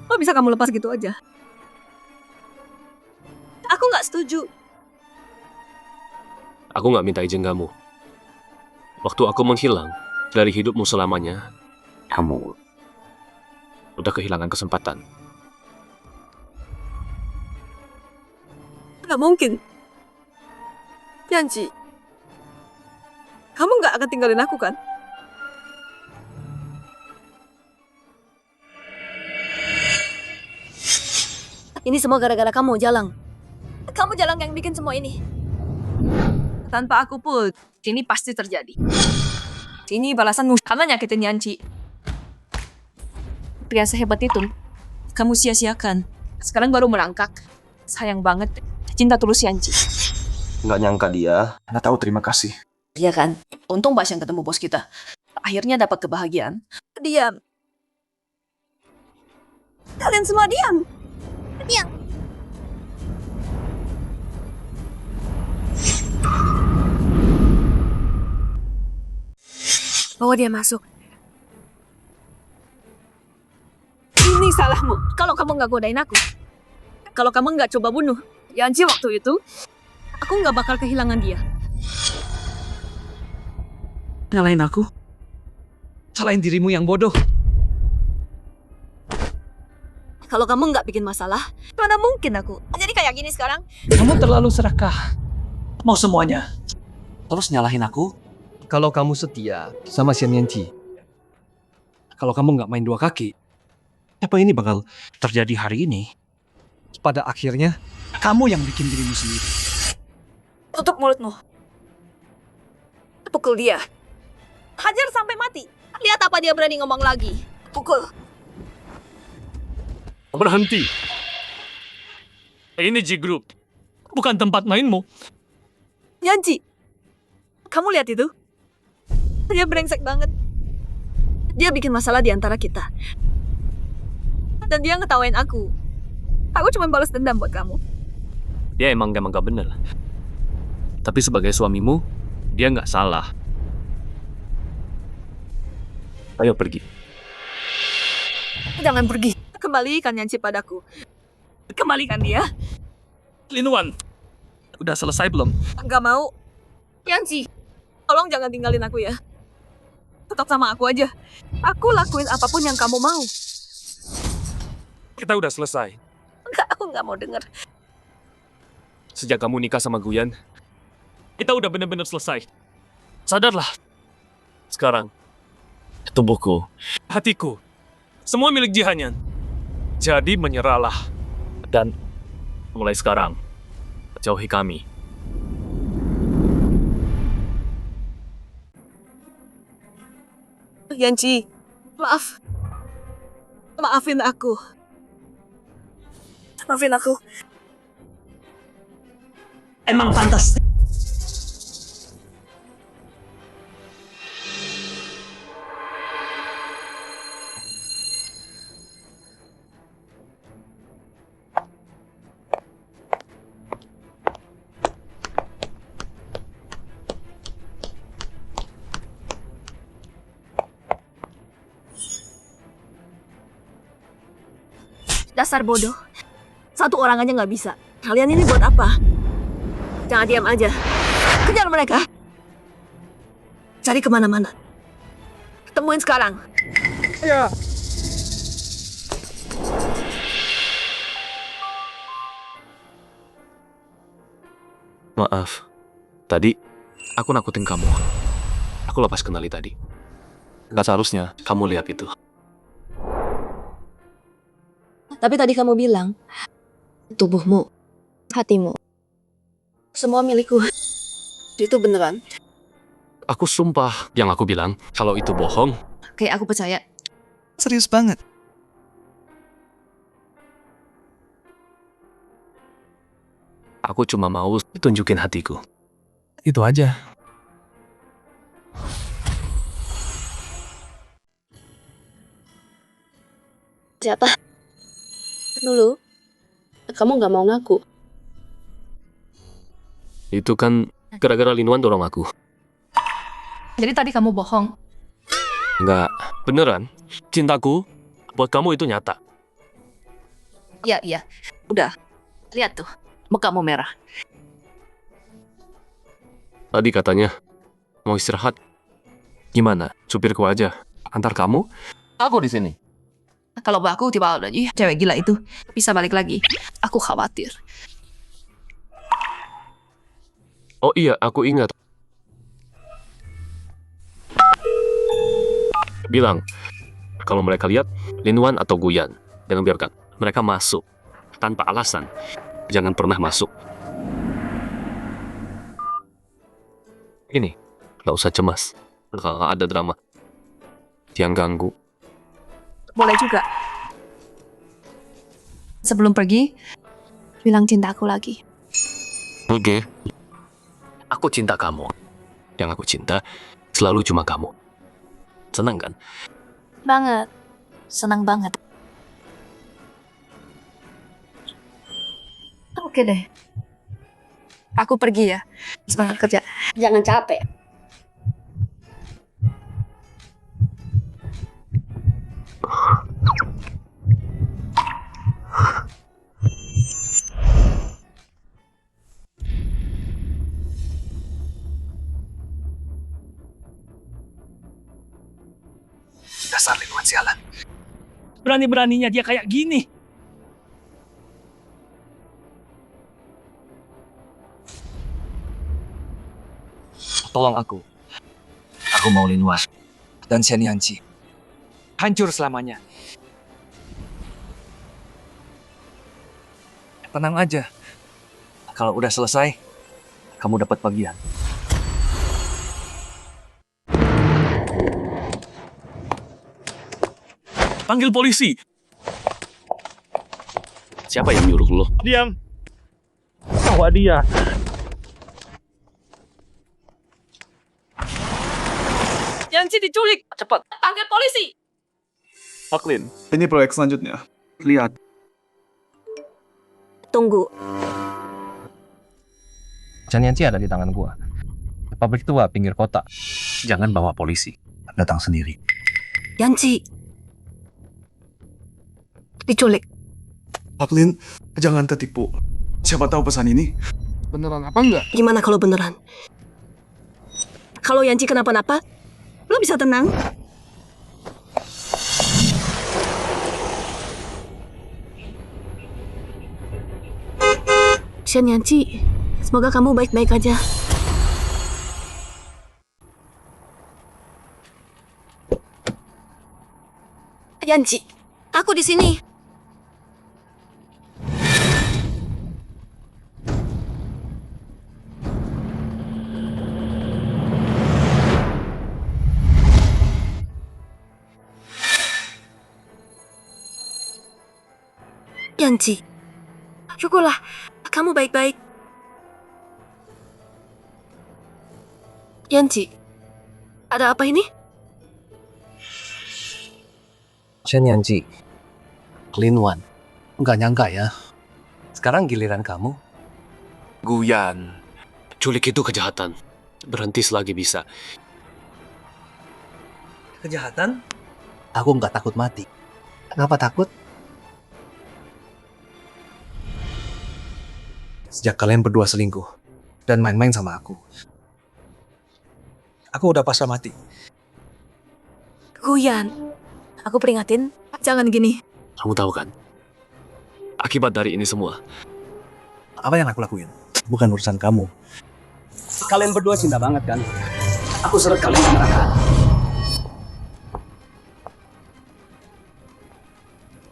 E: kok bisa kamu lepas gitu aja? Aku nggak setuju.
A: aku nggak minta izin kamu. Waktu aku menghilang dari hidupmu selamanya, kamu udah kehilangan kesempatan.
E: Nggak mungkin. Yanci, kamu nggak akan tinggalin aku kan?
D: Ini semua gara-gara kamu, Jalang. Kamu Jalang yang bikin semua ini.
E: Tanpa aku pun, ini pasti terjadi. Ini balasanmu karena nyakitin Yanci. Pria sehebat itu, kamu sia-siakan. Sekarang baru merangkak. Sayang banget, cinta tulus Yanci.
J: Nggak nyangka dia. Anda tahu terima kasih.
B: Iya kan? Untung Bas yang ketemu bos kita. Akhirnya dapat kebahagiaan.
E: Diam. Kalian semua diam. Diam. Bawa dia masuk. Ini salahmu. Kalau kamu nggak godain aku, kalau kamu nggak coba bunuh Yanci waktu itu, aku nggak bakal kehilangan dia.
M: Nyalain aku? Salahin dirimu yang bodoh.
D: Kalau kamu nggak bikin masalah,
E: Mana mungkin aku jadi kayak gini sekarang?
M: Kamu terlalu serakah. Mau semuanya.
G: Terus nyalahin aku?
M: Kalau kamu setia sama Xian Yanqi, kalau kamu nggak main dua kaki,
C: Apa ini bakal terjadi hari ini?
M: pada akhirnya kamu yang bikin dirimu sendiri.
E: Tutup mulutmu. Pukul dia. Hajar sampai mati. Lihat apa dia berani ngomong lagi. Pukul.
C: Berhenti. Ini G Group, bukan tempat mainmu.
E: Yanci, kamu lihat itu? Dia brengsek banget. Dia bikin masalah di antara kita. Dan dia ngetawain aku. Aku cuma balas dendam buat kamu.
C: Dia emang gak bener. Tapi sebagai suamimu, dia nggak salah. Ayo pergi.
E: Jangan pergi. Kembalikan Yanci padaku. Kembalikan dia.
C: Lin Wan, udah selesai belum?
E: Gak mau. Yanci, tolong jangan tinggalin aku ya. Tetap sama aku aja. Aku lakuin apapun yang kamu mau.
C: Kita udah selesai.
E: Enggak, aku nggak mau denger.
C: Sejak kamu nikah sama Guyan, kita udah bener-bener selesai. Sadarlah. Sekarang, tubuhku, hatiku, semua milik Jihanyan. Jadi menyerahlah. Dan mulai sekarang, jauhi kami.
E: Yanci, maaf. Maafin aku. Maafin aku. Emang pantas.
D: Dasar bodoh. Satu orang aja nggak bisa. Kalian ini buat apa? Jangan diam aja.
E: Kejar mereka.
D: cari kemana-mana. Temuin sekarang.
C: Ya.
A: Maaf, tadi aku nakutin kamu. Aku lepas kendali tadi. Gak seharusnya kamu lihat itu.
E: Tapi tadi kamu bilang, tubuhmu, hatimu, semua milikku. Itu beneran.
A: Aku sumpah yang aku bilang, kalau itu bohong.
E: Oke, aku percaya.
H: Serius banget.
A: Aku cuma mau tunjukin hatiku.
G: Itu aja.
D: Siapa? Dulu, kamu nggak mau ngaku.
A: Itu kan gara-gara Linwan dorong aku.
B: Jadi tadi kamu bohong.
A: Enggak, beneran. Cintaku buat kamu itu nyata.
E: Iya. Udah. Lihat tuh, mukamu merah.
A: Tadi katanya mau istirahat. Gimana? Supirku aja. Antar kamu?
M: Aku di sini.
E: Kalau aku tiba lagi, cewek gila itu bisa balik lagi. Aku khawatir.
A: Oh iya, aku ingat. Bilang, kalau mereka lihat Linwan atau Guyan, jangan biarkan mereka masuk tanpa alasan. Jangan pernah masuk. Ini, gak usah cemas. Kalau ada drama, jangan ganggu.
E: Boleh juga. Sebelum pergi, bilang cinta aku lagi.
A: Oke. Aku cinta kamu. Yang aku cinta selalu cuma kamu. Senang kan?
E: Banget. Senang banget. Oke deh. Aku pergi ya. Semangat kerja.
D: Jangan capek.
M: Dasar Linwan sialan.
C: Berani-beraninya dia kayak gini.
M: Tolong aku. Aku mau Linwan dan Xian Yanqi hancur selamanya. Tenang aja. Kalau udah selesai, kamu dapat bagian.
A: Panggil polisi. Siapa yang nyuruh lo?
C: Diam. Bawa dia.
B: Yanqi diculik.
E: Cepat.
B: Panggil polisi.
F: Aklin, ini proyek selanjutnya. Lihat.
D: Tunggu.
G: Xian Yanqi ada di tangan gua. Pabrik tua pinggir kota.
A: Jangan bawa polisi. Datang sendiri.
D: Yanqi. Diculik.
F: Aklin, jangan tertipu. Siapa tahu pesan ini
I: Beneran apa enggak?
D: Gimana kalau beneran? Kalau Yanqi kenapa-napa, lo bisa tenang. Xian Yanqi, semoga kamu baik-baik aja. Yanqi, aku di sini. Yanqi, syukurlah kamu baik-baik. Yanqi, ada apa ini?
M: Xian Yanqi, Linwan, nggak nyangka ya. Sekarang giliran kamu.
A: Guyan. Culik itu kejahatan. Berhenti selagi bisa.
M: Kejahatan? Aku nggak takut mati. Kenapa takut? Sejak kalian berdua selingkuh dan main-main sama aku
C: Aku udah pasrah mati.
D: Guyan, aku peringatin, jangan gini.
A: Kamu tahu kan? Akibat dari ini semua.
C: Apa yang aku lakuin? Bukan urusan kamu. Kalian berdua cinta banget kan? Aku seret kalian ke neraka.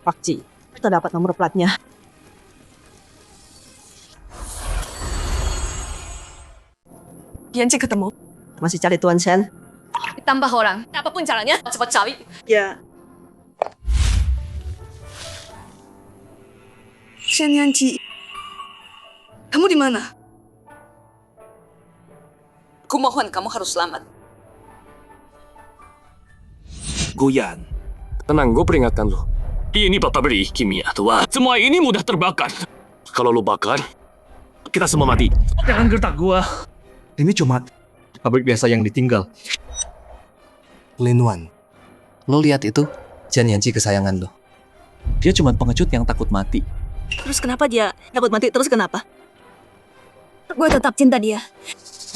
B: Pakci, kita dapat nomor platnya.
E: Yanci ketemu.
B: Masih cari Tuan Shen?
E: Tambah orang. Apapun caranya, cepat cari.
B: Ya.
E: Shen Yanci. Kamu di mana? Kumohon kamu harus selamat.
A: Guyan. Tenang, gue peringatkan lo. Ini Bapak beri kimia tua. Semua ini mudah terbakar. Kalau lo bakar, kita semua mati. Jangan gertak gua.
M: Ini cuma pabrik biasa yang ditinggal. Lin Wan, lo lihat itu? Chen Yanji kesayangan lo.
C: Dia cuma pengecut yang takut mati.
D: Terus kenapa dia dapat mati terus kenapa? Gue tetap cinta dia.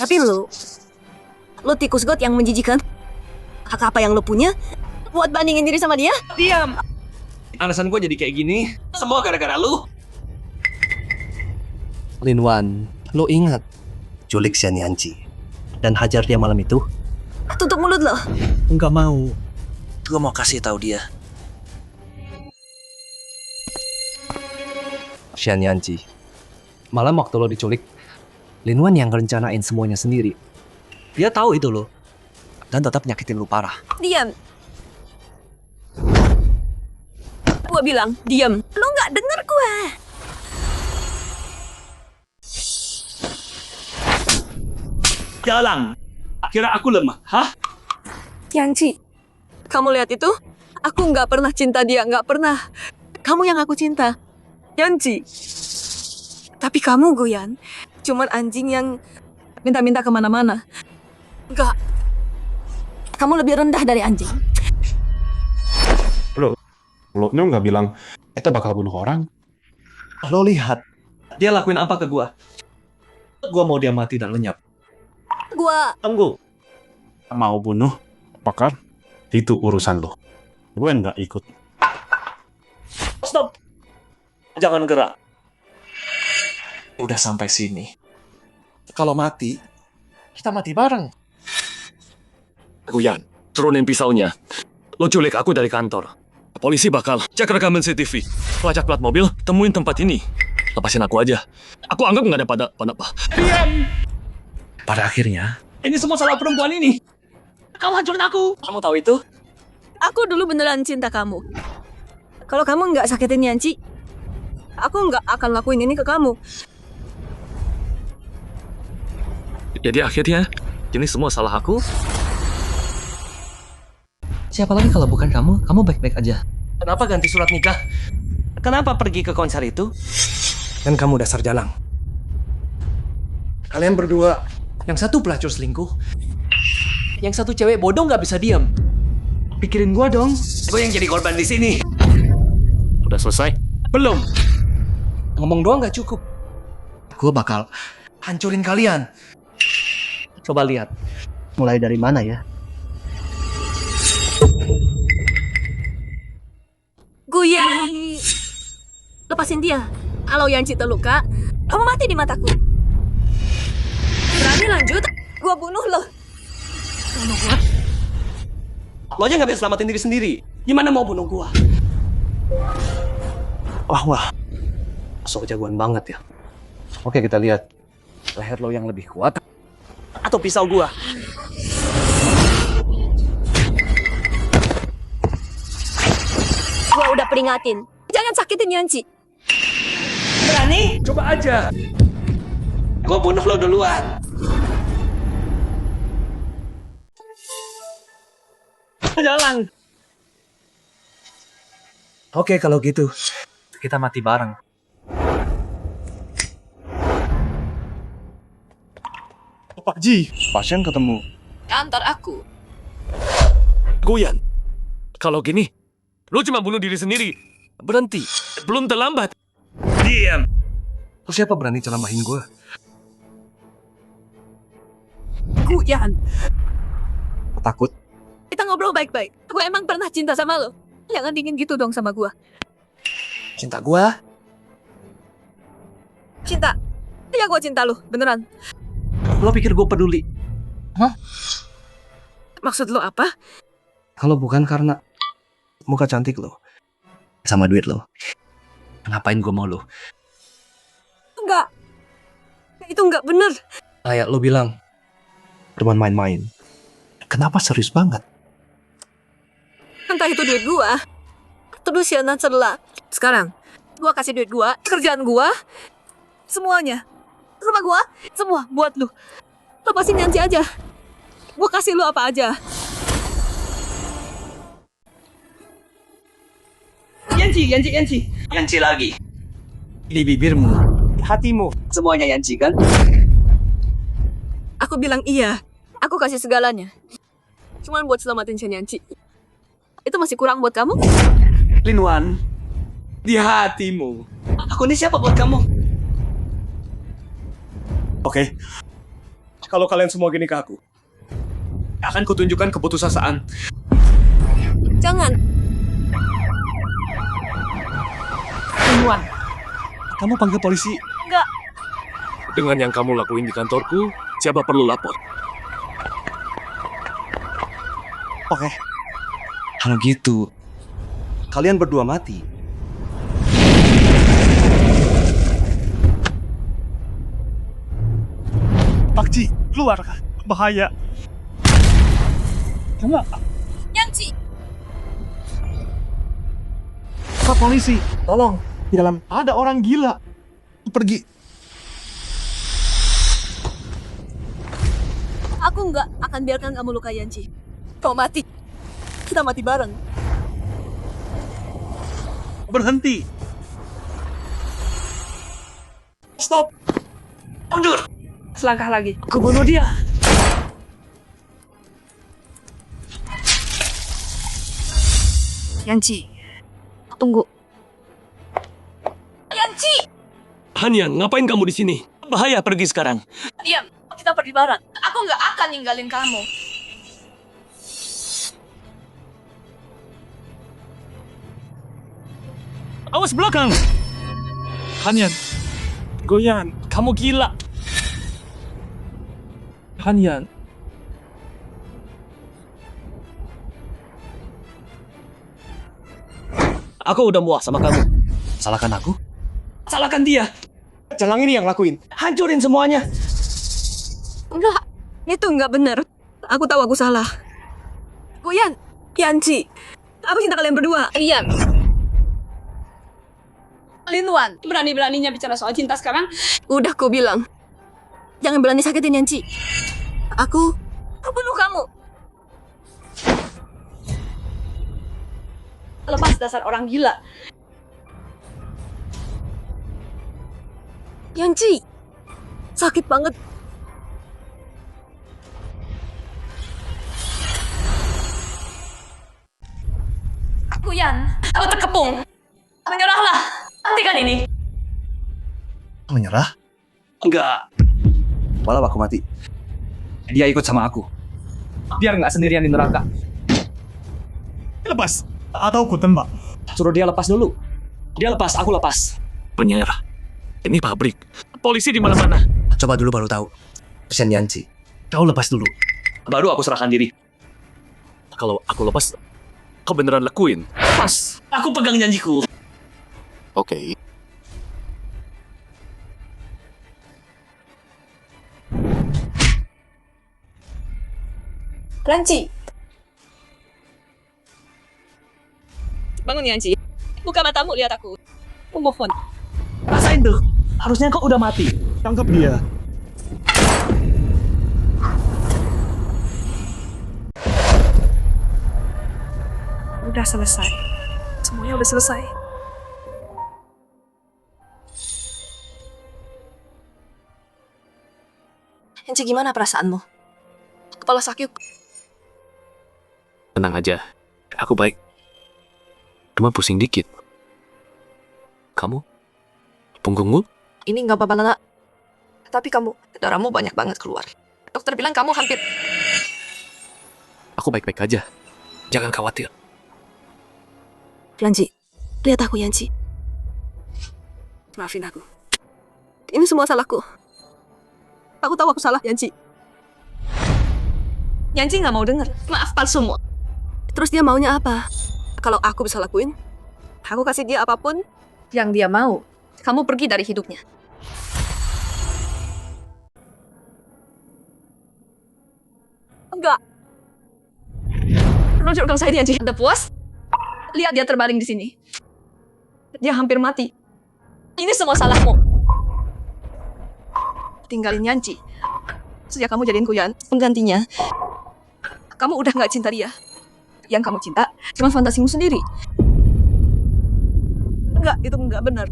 D: Tapi lo tikus got yang menjijikan. Hak apa yang lo punya buat bandingin diri sama dia?
M: Diam! Alasan gue jadi kayak gini, semua gara-gara lu. Lin Wan, lo ingat culik Chen Yanji dan hajar dia malam itu?
D: Tutup mulut lo.
C: Enggak mau. Gue mau kasih tahu dia.
M: Chen Yanji, malam waktu lo diculik, Lin Wan yang rencanain semuanya sendiri. Dia tahu itu lo, dan tetap nyakitin lo parah.
D: Diam. Gue bilang, diam. Lo nggak denger gue.
C: Jalan. Kira aku lemah, hah?
E: Yanci, kamu lihat itu? Aku nggak pernah cinta dia, nggak pernah. Kamu yang aku cinta. Yanci. Tapi kamu, Guyan, cuman anjing yang minta-minta kemana-mana. Enggak.
D: Kamu lebih rendah dari anjing.
J: Lo nggak bilang, kita bakal bunuh orang?
M: Lo lihat, dia lakuin apa ke gua? Gua mau dia mati dan lenyap.
D: Gua
M: Tunggu.
J: Mau bunuh, bakar, itu urusan lo. Gue nggak ikut.
M: Stop. Jangan gerak. Udah sampai sini. Kalau mati, kita mati bareng.
A: Guyan, turunin pisaunya. Lo culik aku dari kantor. Polisi bakal cek rekaman CCTV. Pelacak plat mobil, temuin tempat ini. Lepasin aku aja. Aku anggap nggak ada apa.
C: Diam!
M: Pada akhirnya,
C: Ini semua salah perempuan ini. Kamu hancurin aku.
M: kamu tahu itu?
D: Aku dulu beneran cinta kamu. Kalau kamu nggak sakitin Yanci, aku nggak akan lakuin ini ke kamu.
A: Jadi akhirnya, ini semua salah aku.
M: Siapa lagi kalau bukan kamu? Kamu baik-baik aja. Kenapa ganti surat nikah? Kenapa pergi ke konser itu?
C: Dan kamu dasar jalang. Kalian berdua.
M: Yang satu pelacur selingkuh. Yang satu cewek bodoh nggak bisa diam. Pikirin gua dong. Gue yang jadi korban di sini.
A: Udah selesai?
M: Belum. Ngomong doang nggak cukup. Gue bakal hancurin kalian. Coba lihat. Mulai dari mana ya?
D: Guyan, lepasin dia. Kalau Yanci terluka, kamu mati di mataku. Berani lanjut? Gua bunuh lo.
M: Bunuh gua? Lo aja nggak bisa selamatin diri sendiri. Gimana mau bunuh gua? Wah. Sok jagoan banget ya. Oke, kita lihat. Leher lo yang lebih kuat atau pisau gua?
D: Gua udah peringatin. Jangan sakitin Yanci.
M: Berani? Coba aja. Gua bunuh lo duluan. Jalan. Oke, kalau gitu kita mati bareng.
J: Pak Ji, pasien ketemu.
E: Kantor aku.
A: Guyan, kalau gini, lo cuma bunuh diri sendiri. Berhenti, belum terlambat.
M: Diam. Lo siapa berani ceramahin gue?
B: Guyan,
J: Takut.
E: Kita ngobrol baik-baik. Gue emang pernah cinta sama lo. Jangan dingin gitu dong sama gue.
G: Cinta gua.
E: Cinta. Iya gue cinta lo, beneran.
G: Lo pikir gue peduli?
E: Maksud lo apa?
G: Kalau bukan karena muka cantik lo sama duit lo, ngapain gue mau lo?
E: Enggak. Itu enggak bener.
G: Kayak lo bilang, cuman main-main. Kenapa serius banget?
E: Entah itu duit gua. Terus ya celah. Sekarang, gua kasih duit gua, kerjaan gua, semuanya. Rumah gua, semua buat lu. Lepasin Yanci aja. Gua kasih lu apa aja.
C: Yanci lagi.
G: Di bibirmu, di hatimu, semuanya Yanci kan?
E: Aku bilang iya. Aku kasih segalanya. Cuman buat selamatin Yanci. Itu masih kurang buat kamu?
G: Linwan, di hatimu. Aku ini siapa buat kamu? Oke, kalau kalian semua gini ke aku, akan kutunjukkan keputusasaan.
E: Jangan.
G: Linwan, kamu panggil polisi.
E: Enggak.
A: Dengan yang kamu lakuin di kantorku, siapa perlu lapor?
G: Oke. Kalau gitu, kalian berdua mati. Pakcik, keluar. Bahaya. Kamu
E: Yanci.
G: Pak polisi, tolong. Di dalam ada orang gila. Pergi.
E: Aku nggak akan biarkan kamu luka Yanci. Kau mati. Kita mati bareng.
G: Berhenti. Stop. Mundur.
K: Selangkah lagi.
G: Aku bunuh dia.
E: Yanci. Tunggu. Yanci!
C: Hanyan, ngapain kamu di sini? Bahaya pergi sekarang.
E: Diam. Kita pergi bareng. Aku nggak akan ninggalin kamu.
C: Awas belakang! Hanyan. Goyan, kamu gila. Hanyan. Aku udah muak sama kamu.
G: Salahkan aku?
C: Salahkan dia.
G: Jangan ini yang lakuin.
C: Hancurin semuanya.
E: Enggak. Itu nggak benar. Aku tahu aku salah. Goyan. Yanci. Aku cinta kalian berdua. Iya.
K: Linwan, berani-beraninya bicara soal cinta sekarang?
E: Udah ku bilang. Jangan berani sakitin Yanci. Aku bunuh kamu.
K: Lepas dasar orang gila.
E: Yanci. Sakit banget.
K: Goyan, aku terkepung. Menyerahlah. Hentikan ini.
G: Menyerah?
C: Enggak.
G: Walau aku mati, dia ikut sama aku. Biar nggak sendirian di neraka.
C: Lepas. Atau ku tembak.
G: Suruh dia lepas dulu.
C: Dia lepas, aku lepas. Penyerah. Ini pabrik. Polisi di mana-mana.
G: Coba dulu baru tahu. Kesian Yanci. Kau lepas dulu.
C: Baru aku serahkan diri. Kalau aku lepas, kau beneran lakuin. Lepas. Aku pegang janjiku.
A: Oke.
E: Yanci. Bangun Yanci. Buka matamu, lihat aku. Aku move on.
C: Rasain tuh. Harusnya kau udah mati.
G: Tangkap dia.
E: Udah selesai. Semuanya udah selesai. Yanci, gimana perasaanmu? Kepala sakit.
A: Tenang aja. Aku baik. Cuma pusing dikit. Kamu? Punggungmu?
E: Ini nggak apa-apa, Nana. Tapi kamu, darahmu banyak banget keluar. Dokter bilang kamu hampir...
A: Aku baik-baik aja. Jangan khawatir.
D: Yanci, lihat aku Yanci. Maafin aku. Ini semua salahku. Aku tahu aku salah, Yanci.
E: Yanci nggak mau denger. Maaf palsumu.
D: Terus dia maunya apa? Kalau aku bisa lakuin, aku kasih dia apapun.
E: Yang dia mau, kamu pergi dari hidupnya.
D: Enggak.
E: Tunjukkan saya Yanci. Anda puas? Lihat dia terbaring di sini. Dia hampir mati. Ini semua salahmu. Tinggalin Yanci. Sejak kamu jadiin Guyan, penggantinya, kamu udah nggak cinta dia. Yang kamu cinta cuma fantasimu sendiri.
B: Enggak, itu enggak benar.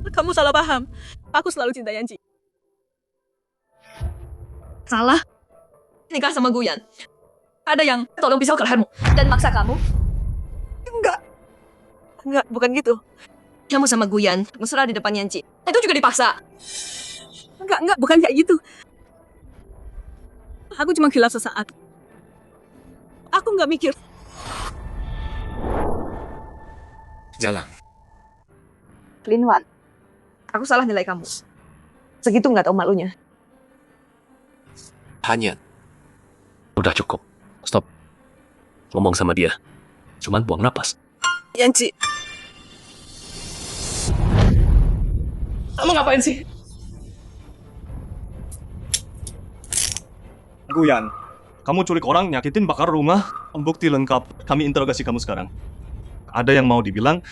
B: Kamu salah paham. Aku selalu cinta Yanci.
E: Salah? Nikah sama Guyan. Ada yang tolong pisau ke lehermu dan maksa kamu.
B: Enggak, bukan gitu.
E: Kamu sama Guyan mesra di depan Yanci. Itu juga dipaksa.
B: Enggak, bukan kayak gitu. Aku cuma khilaf sesaat. Aku nggak mikir.
G: Jalan.
E: Linwan, aku salah nilai kamu. Segitu nggak tahu malunya.
A: Hanya. Udah cukup. Stop. Ngomong sama dia. Cuman buang napas.
B: Yanci. Kamu ngapain sih?
C: Guyan, kamu culik orang, nyakitin, bakar rumah. Bukti lengkap. Kami interogasi kamu sekarang. Ada yang mau dibilang?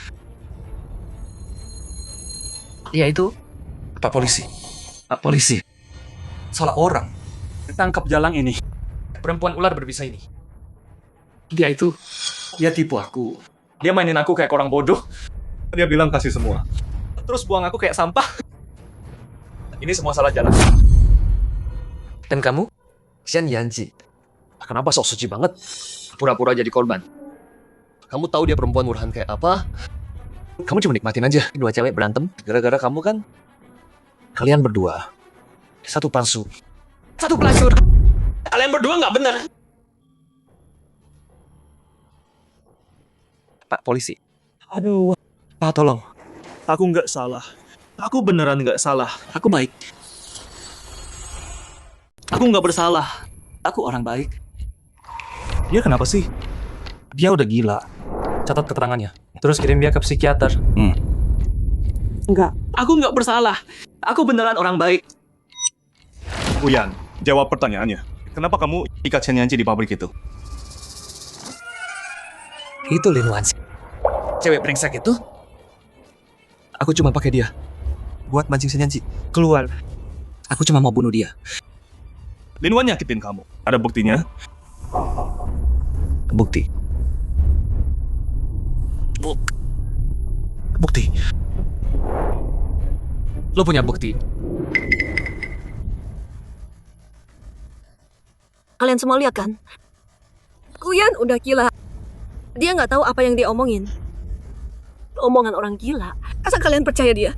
G: Dia itu Pak Polisi. Pak Polisi. Salah orang. Tangkap jalang ini. Perempuan ular berbisa ini. Dia tipu aku. Dia mainin aku kayak orang bodoh.
C: Dia bilang kasih semua.
G: Terus buang aku kayak sampah. Ini semua salah jalan. Dan kamu? Xian Yanji. Kenapa sok suci banget? Pura-pura jadi korban. Kamu tahu dia perempuan murahan kayak apa? Kamu cuma nikmatin aja. Dua cewek berantem. Gara-gara kamu kan? Kalian berdua. Satu palsu. Satu pelacur. Kalian berdua nggak benar. Pak Polisi.
C: Aduh.
G: Pak tolong.
C: Aku nggak salah. Aku beneran nggak salah. Aku baik. Aku nggak bersalah. Aku orang baik.
G: Dia kenapa sih? Dia udah gila. Catat keterangannya. Terus kirim dia ke psikiater.
C: Enggak. Aku nggak bersalah. Aku beneran orang baik. Guyan, jawab pertanyaannya. Kenapa kamu ikat Chen Yanji di pabrik itu?
G: Itu Linwan. Cewek brengsek itu. Aku cuma pakai dia buat mancing Senyanji keluar. Aku cuma mau bunuh dia.
C: Linwan nyakitin kamu. Ada buktinya?
G: Bukti. Bukti. Lo punya bukti?
D: Kalian semua lihat kan? Guyan udah gila. Dia nggak tahu apa yang dia omongin. Omongan orang gila. Masa kalian percaya dia?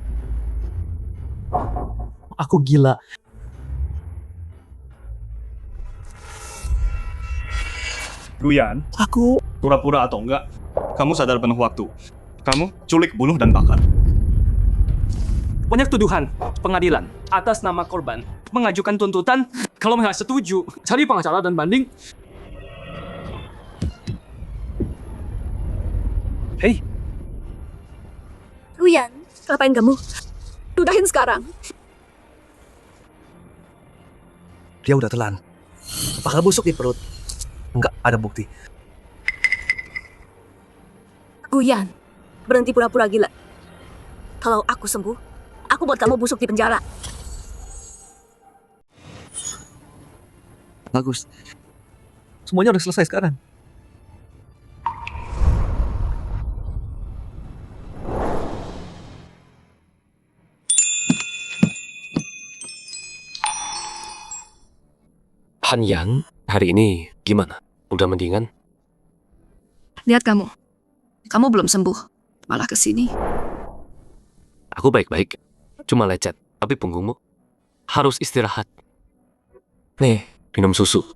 G: Aku gila.
C: Guyan, aku pura-pura atau enggak, kamu sadar penuh waktu. Kamu culik, bunuh, dan bakar.
G: Banyak tuduhan pengadilan atas nama korban mengajukan tuntutan. Kalau nggak setuju, cari pengacara dan banding. Hei,
D: Guyan, ngapain kamu? Dudahin sekarang.
G: dia udah telan. Bakal busuk di perut. Nggak ada bukti.
D: Guyan, berhenti pura-pura gila. Kalau aku sembuh, aku buat kamu busuk di penjara.
G: Bagus. Semuanya udah selesai sekarang.
A: Han Yan, hari ini gimana? Udah mendingan?
E: Lihat kamu. Kamu belum sembuh. Malah kesini.
A: Aku baik-baik. Cuma lecet. Tapi punggungmu harus istirahat. Nih, minum susu.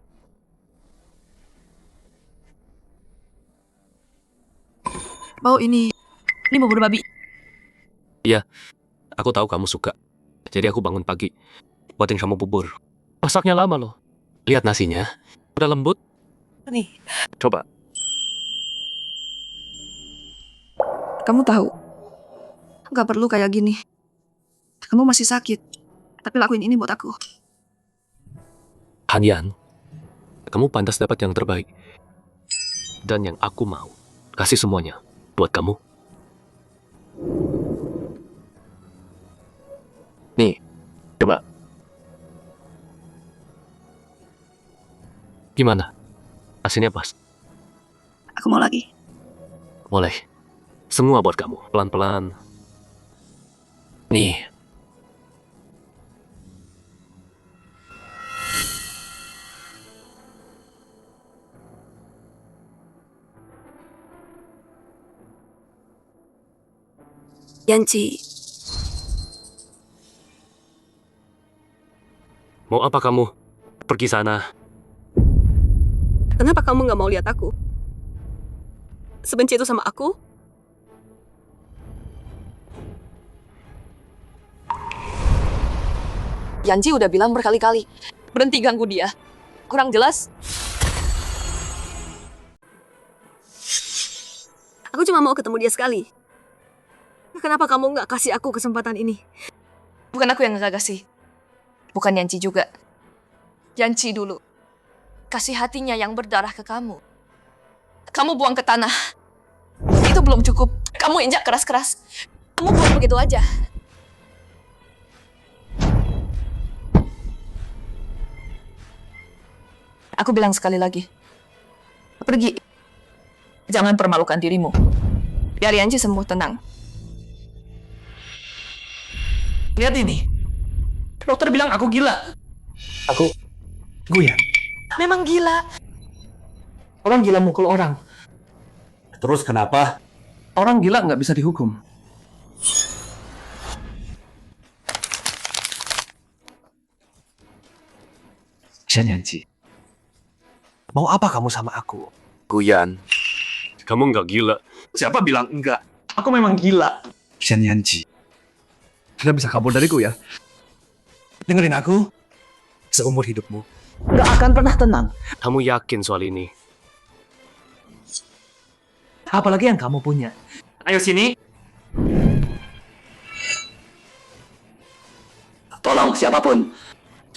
B: bau ini bubur babi.
A: Iya, aku tahu kamu suka. Jadi aku bangun pagi, buatin kamu bubur. Masaknya lama loh. Lihat nasinya, udah lembut.
B: Nih,
A: Coba.
B: kamu tahu, nggak perlu kayak gini. Kamu masih sakit, tapi lakuin ini buat aku.
A: Hanyan, kamu pantas dapat yang terbaik. Dan yang aku mau, kasih semuanya buat kamu. Nih, coba. Gimana? Hasilnya pas?
B: Aku mau lagi.
A: Boleh. Semua buat kamu, pelan-pelan. Nih.
D: Yanci,
A: Mau apa kamu? Pergi sana.
D: kenapa kamu nggak mau lihat aku? Sebenci itu sama aku?
E: Yanci udah bilang berkali-kali, berhenti ganggu dia. Kurang jelas?
D: Aku cuma mau ketemu dia sekali. Kenapa kamu nggak kasih aku kesempatan ini?
E: Bukan aku yang nggak kasih. Bukan Yanci juga. Yanci dulu. Kasih hatinya yang berdarah ke kamu. Kamu buang ke tanah. Itu belum cukup. Kamu injak keras-keras. Kamu buang begitu aja. Aku bilang sekali lagi. Pergi. Jangan permalukan dirimu. Biar Yanci sembuh tenang.
G: Lihat ini. Dokter bilang aku gila. Aku Guyan.
E: Memang gila.
G: Orang gila mukul orang.
A: Terus kenapa?
G: Orang gila nggak bisa dihukum. Yanci. Mau apa kamu sama aku?
A: Guyan, kamu nggak gila.
G: Siapa bilang enggak? Aku memang gila. Yanci. Sudah bisa kabur dariku ya? Dengerin aku. Seumur hidupmu.
B: Nggak akan pernah tenang.
A: Kamu yakin soal ini?
G: Apalagi yang kamu punya. Ayo sini. Tolong siapapun.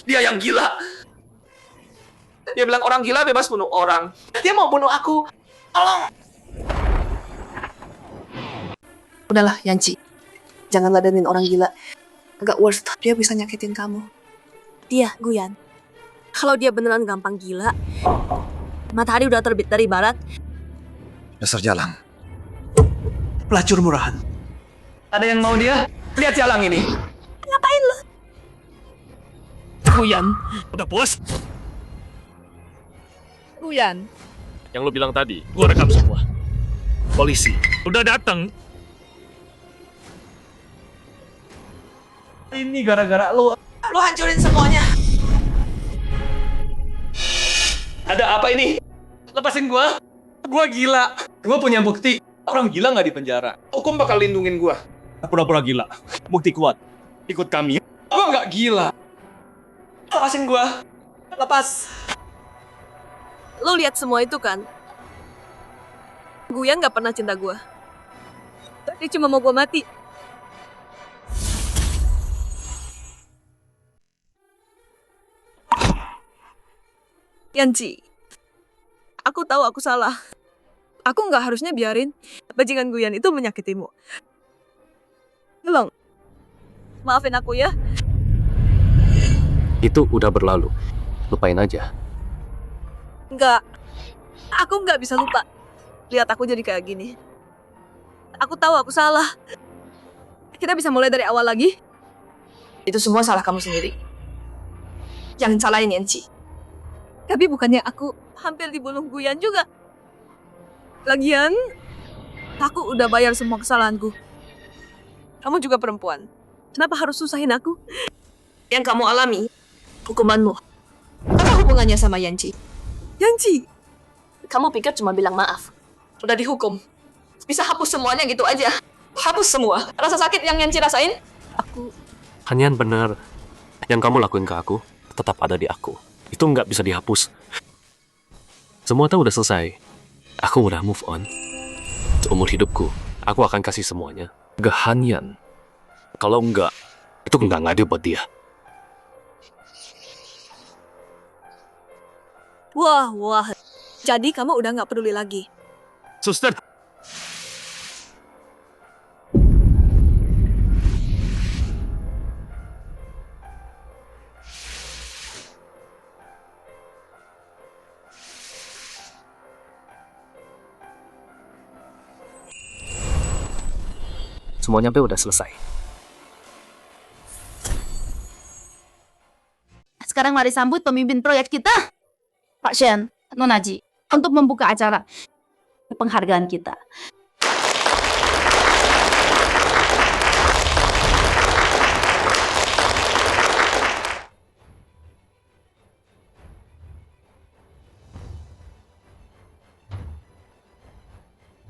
G: Dia yang gila. Dia bilang orang gila bebas bunuh orang. Dia mau bunuh aku. Tolong.
B: Udahlah, Yanci. Jangan ladenin orang gila. Agak worst, dia bisa nyakitin kamu.
D: Dia, Guyan. Kalau dia beneran gampang gila, matahari udah terbit dari barat.
H: Dasar jalang.
G: Pelacur murahan. Ada yang mau dia? Lihat jalang ini.
D: Ngapain lo?
A: Guyan, udah puas?
B: Guyan.
A: Yang lo bilang tadi, gua rekam semua. Polisi, udah datang.
G: Ini gara-gara lo. Lo hancurin semuanya. Ada apa ini? Lepasin gua. Gua gila. Gua punya bukti. Orang gila nggak di penjara. Hukum bakal lindungin gua.
C: Pura-pura gila. Bukti kuat. Ikut kami.
G: Gua nggak gila. Lepasin gua. Lepas.
D: Lo lihat semua itu kan? Guyan gak pernah cinta gue. Dia cuma mau gue mati. Yanci, aku tahu aku salah. Aku nggak harusnya biarin bajingan Guyan itu menyakitimu. Tolong, maafin aku ya.
A: Itu udah berlalu. Lupain aja.
D: Enggak, aku nggak bisa lupa. Lihat aku jadi kayak gini. Aku tahu aku salah. Kita bisa mulai dari awal lagi.
E: Itu semua salah kamu sendiri. Jangan salahin Yanci.
D: Tapi bukannya aku hampir dibunuh Guyan juga. Lagian, aku udah bayar semua kesalahanku. Kamu juga perempuan. Kenapa harus susahin aku?
E: Yang kamu alami, hukumanmu. Apa hubungannya sama Yanci?
D: Yanci,
E: Kamu pikir cuma bilang maaf. Udah dihukum. bisa hapus semuanya gitu aja. Hapus semua. Rasa sakit yang Yanci rasain,
A: Hanyan benar. Yang kamu lakuin ke aku, tetap ada di aku. Itu nggak bisa dihapus. Semua tuh udah selesai. Aku udah move on. Seumur hidupku, aku akan kasih semuanya ke Hanyan. Kalau enggak, itu nggak ngadu buat dia.
D: Wah. Jadi kamu udah nggak peduli lagi.
A: Suster, semuanya udah selesai.
N: Sekarang mari sambut pemimpin proyek kita, Pak Shen, Nona Ji, untuk membuka acara penghargaan kita.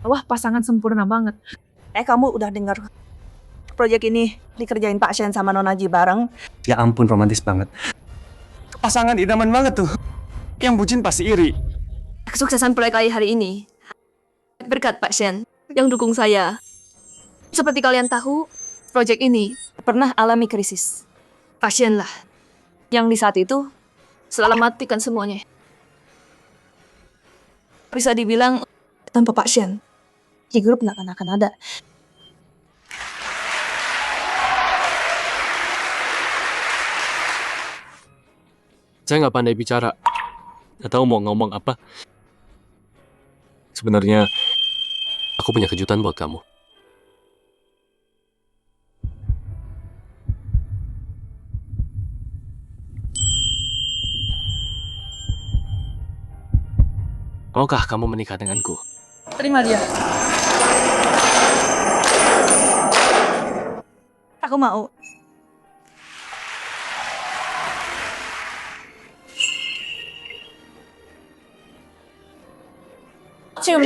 B: Wah, pasangan sempurna banget.
I: Kamu udah dengar proyek ini dikerjain Pak Shen sama Nona Ji bareng?
G: Ya ampun, romantis banget. Pasangan idaman banget tuh. Yang bucin pasti iri.
E: kesuksesan proyek hari ini berkat Pak Shen yang dukung saya. Seperti kalian tahu, proyek ini pernah alami krisis. Pak Shen lah yang di saat itu selamatkan semuanya. Bisa dibilang tanpa Pak Shen, di grup nggak akan ada.
A: Saya nggak pandai bicara. Nggak tahu mau ngomong apa. Sebenarnya, aku punya kejutan buat kamu. Maukah kamu menikah denganku?
K: Terima dia.
I: Aku mau.
E: Cium.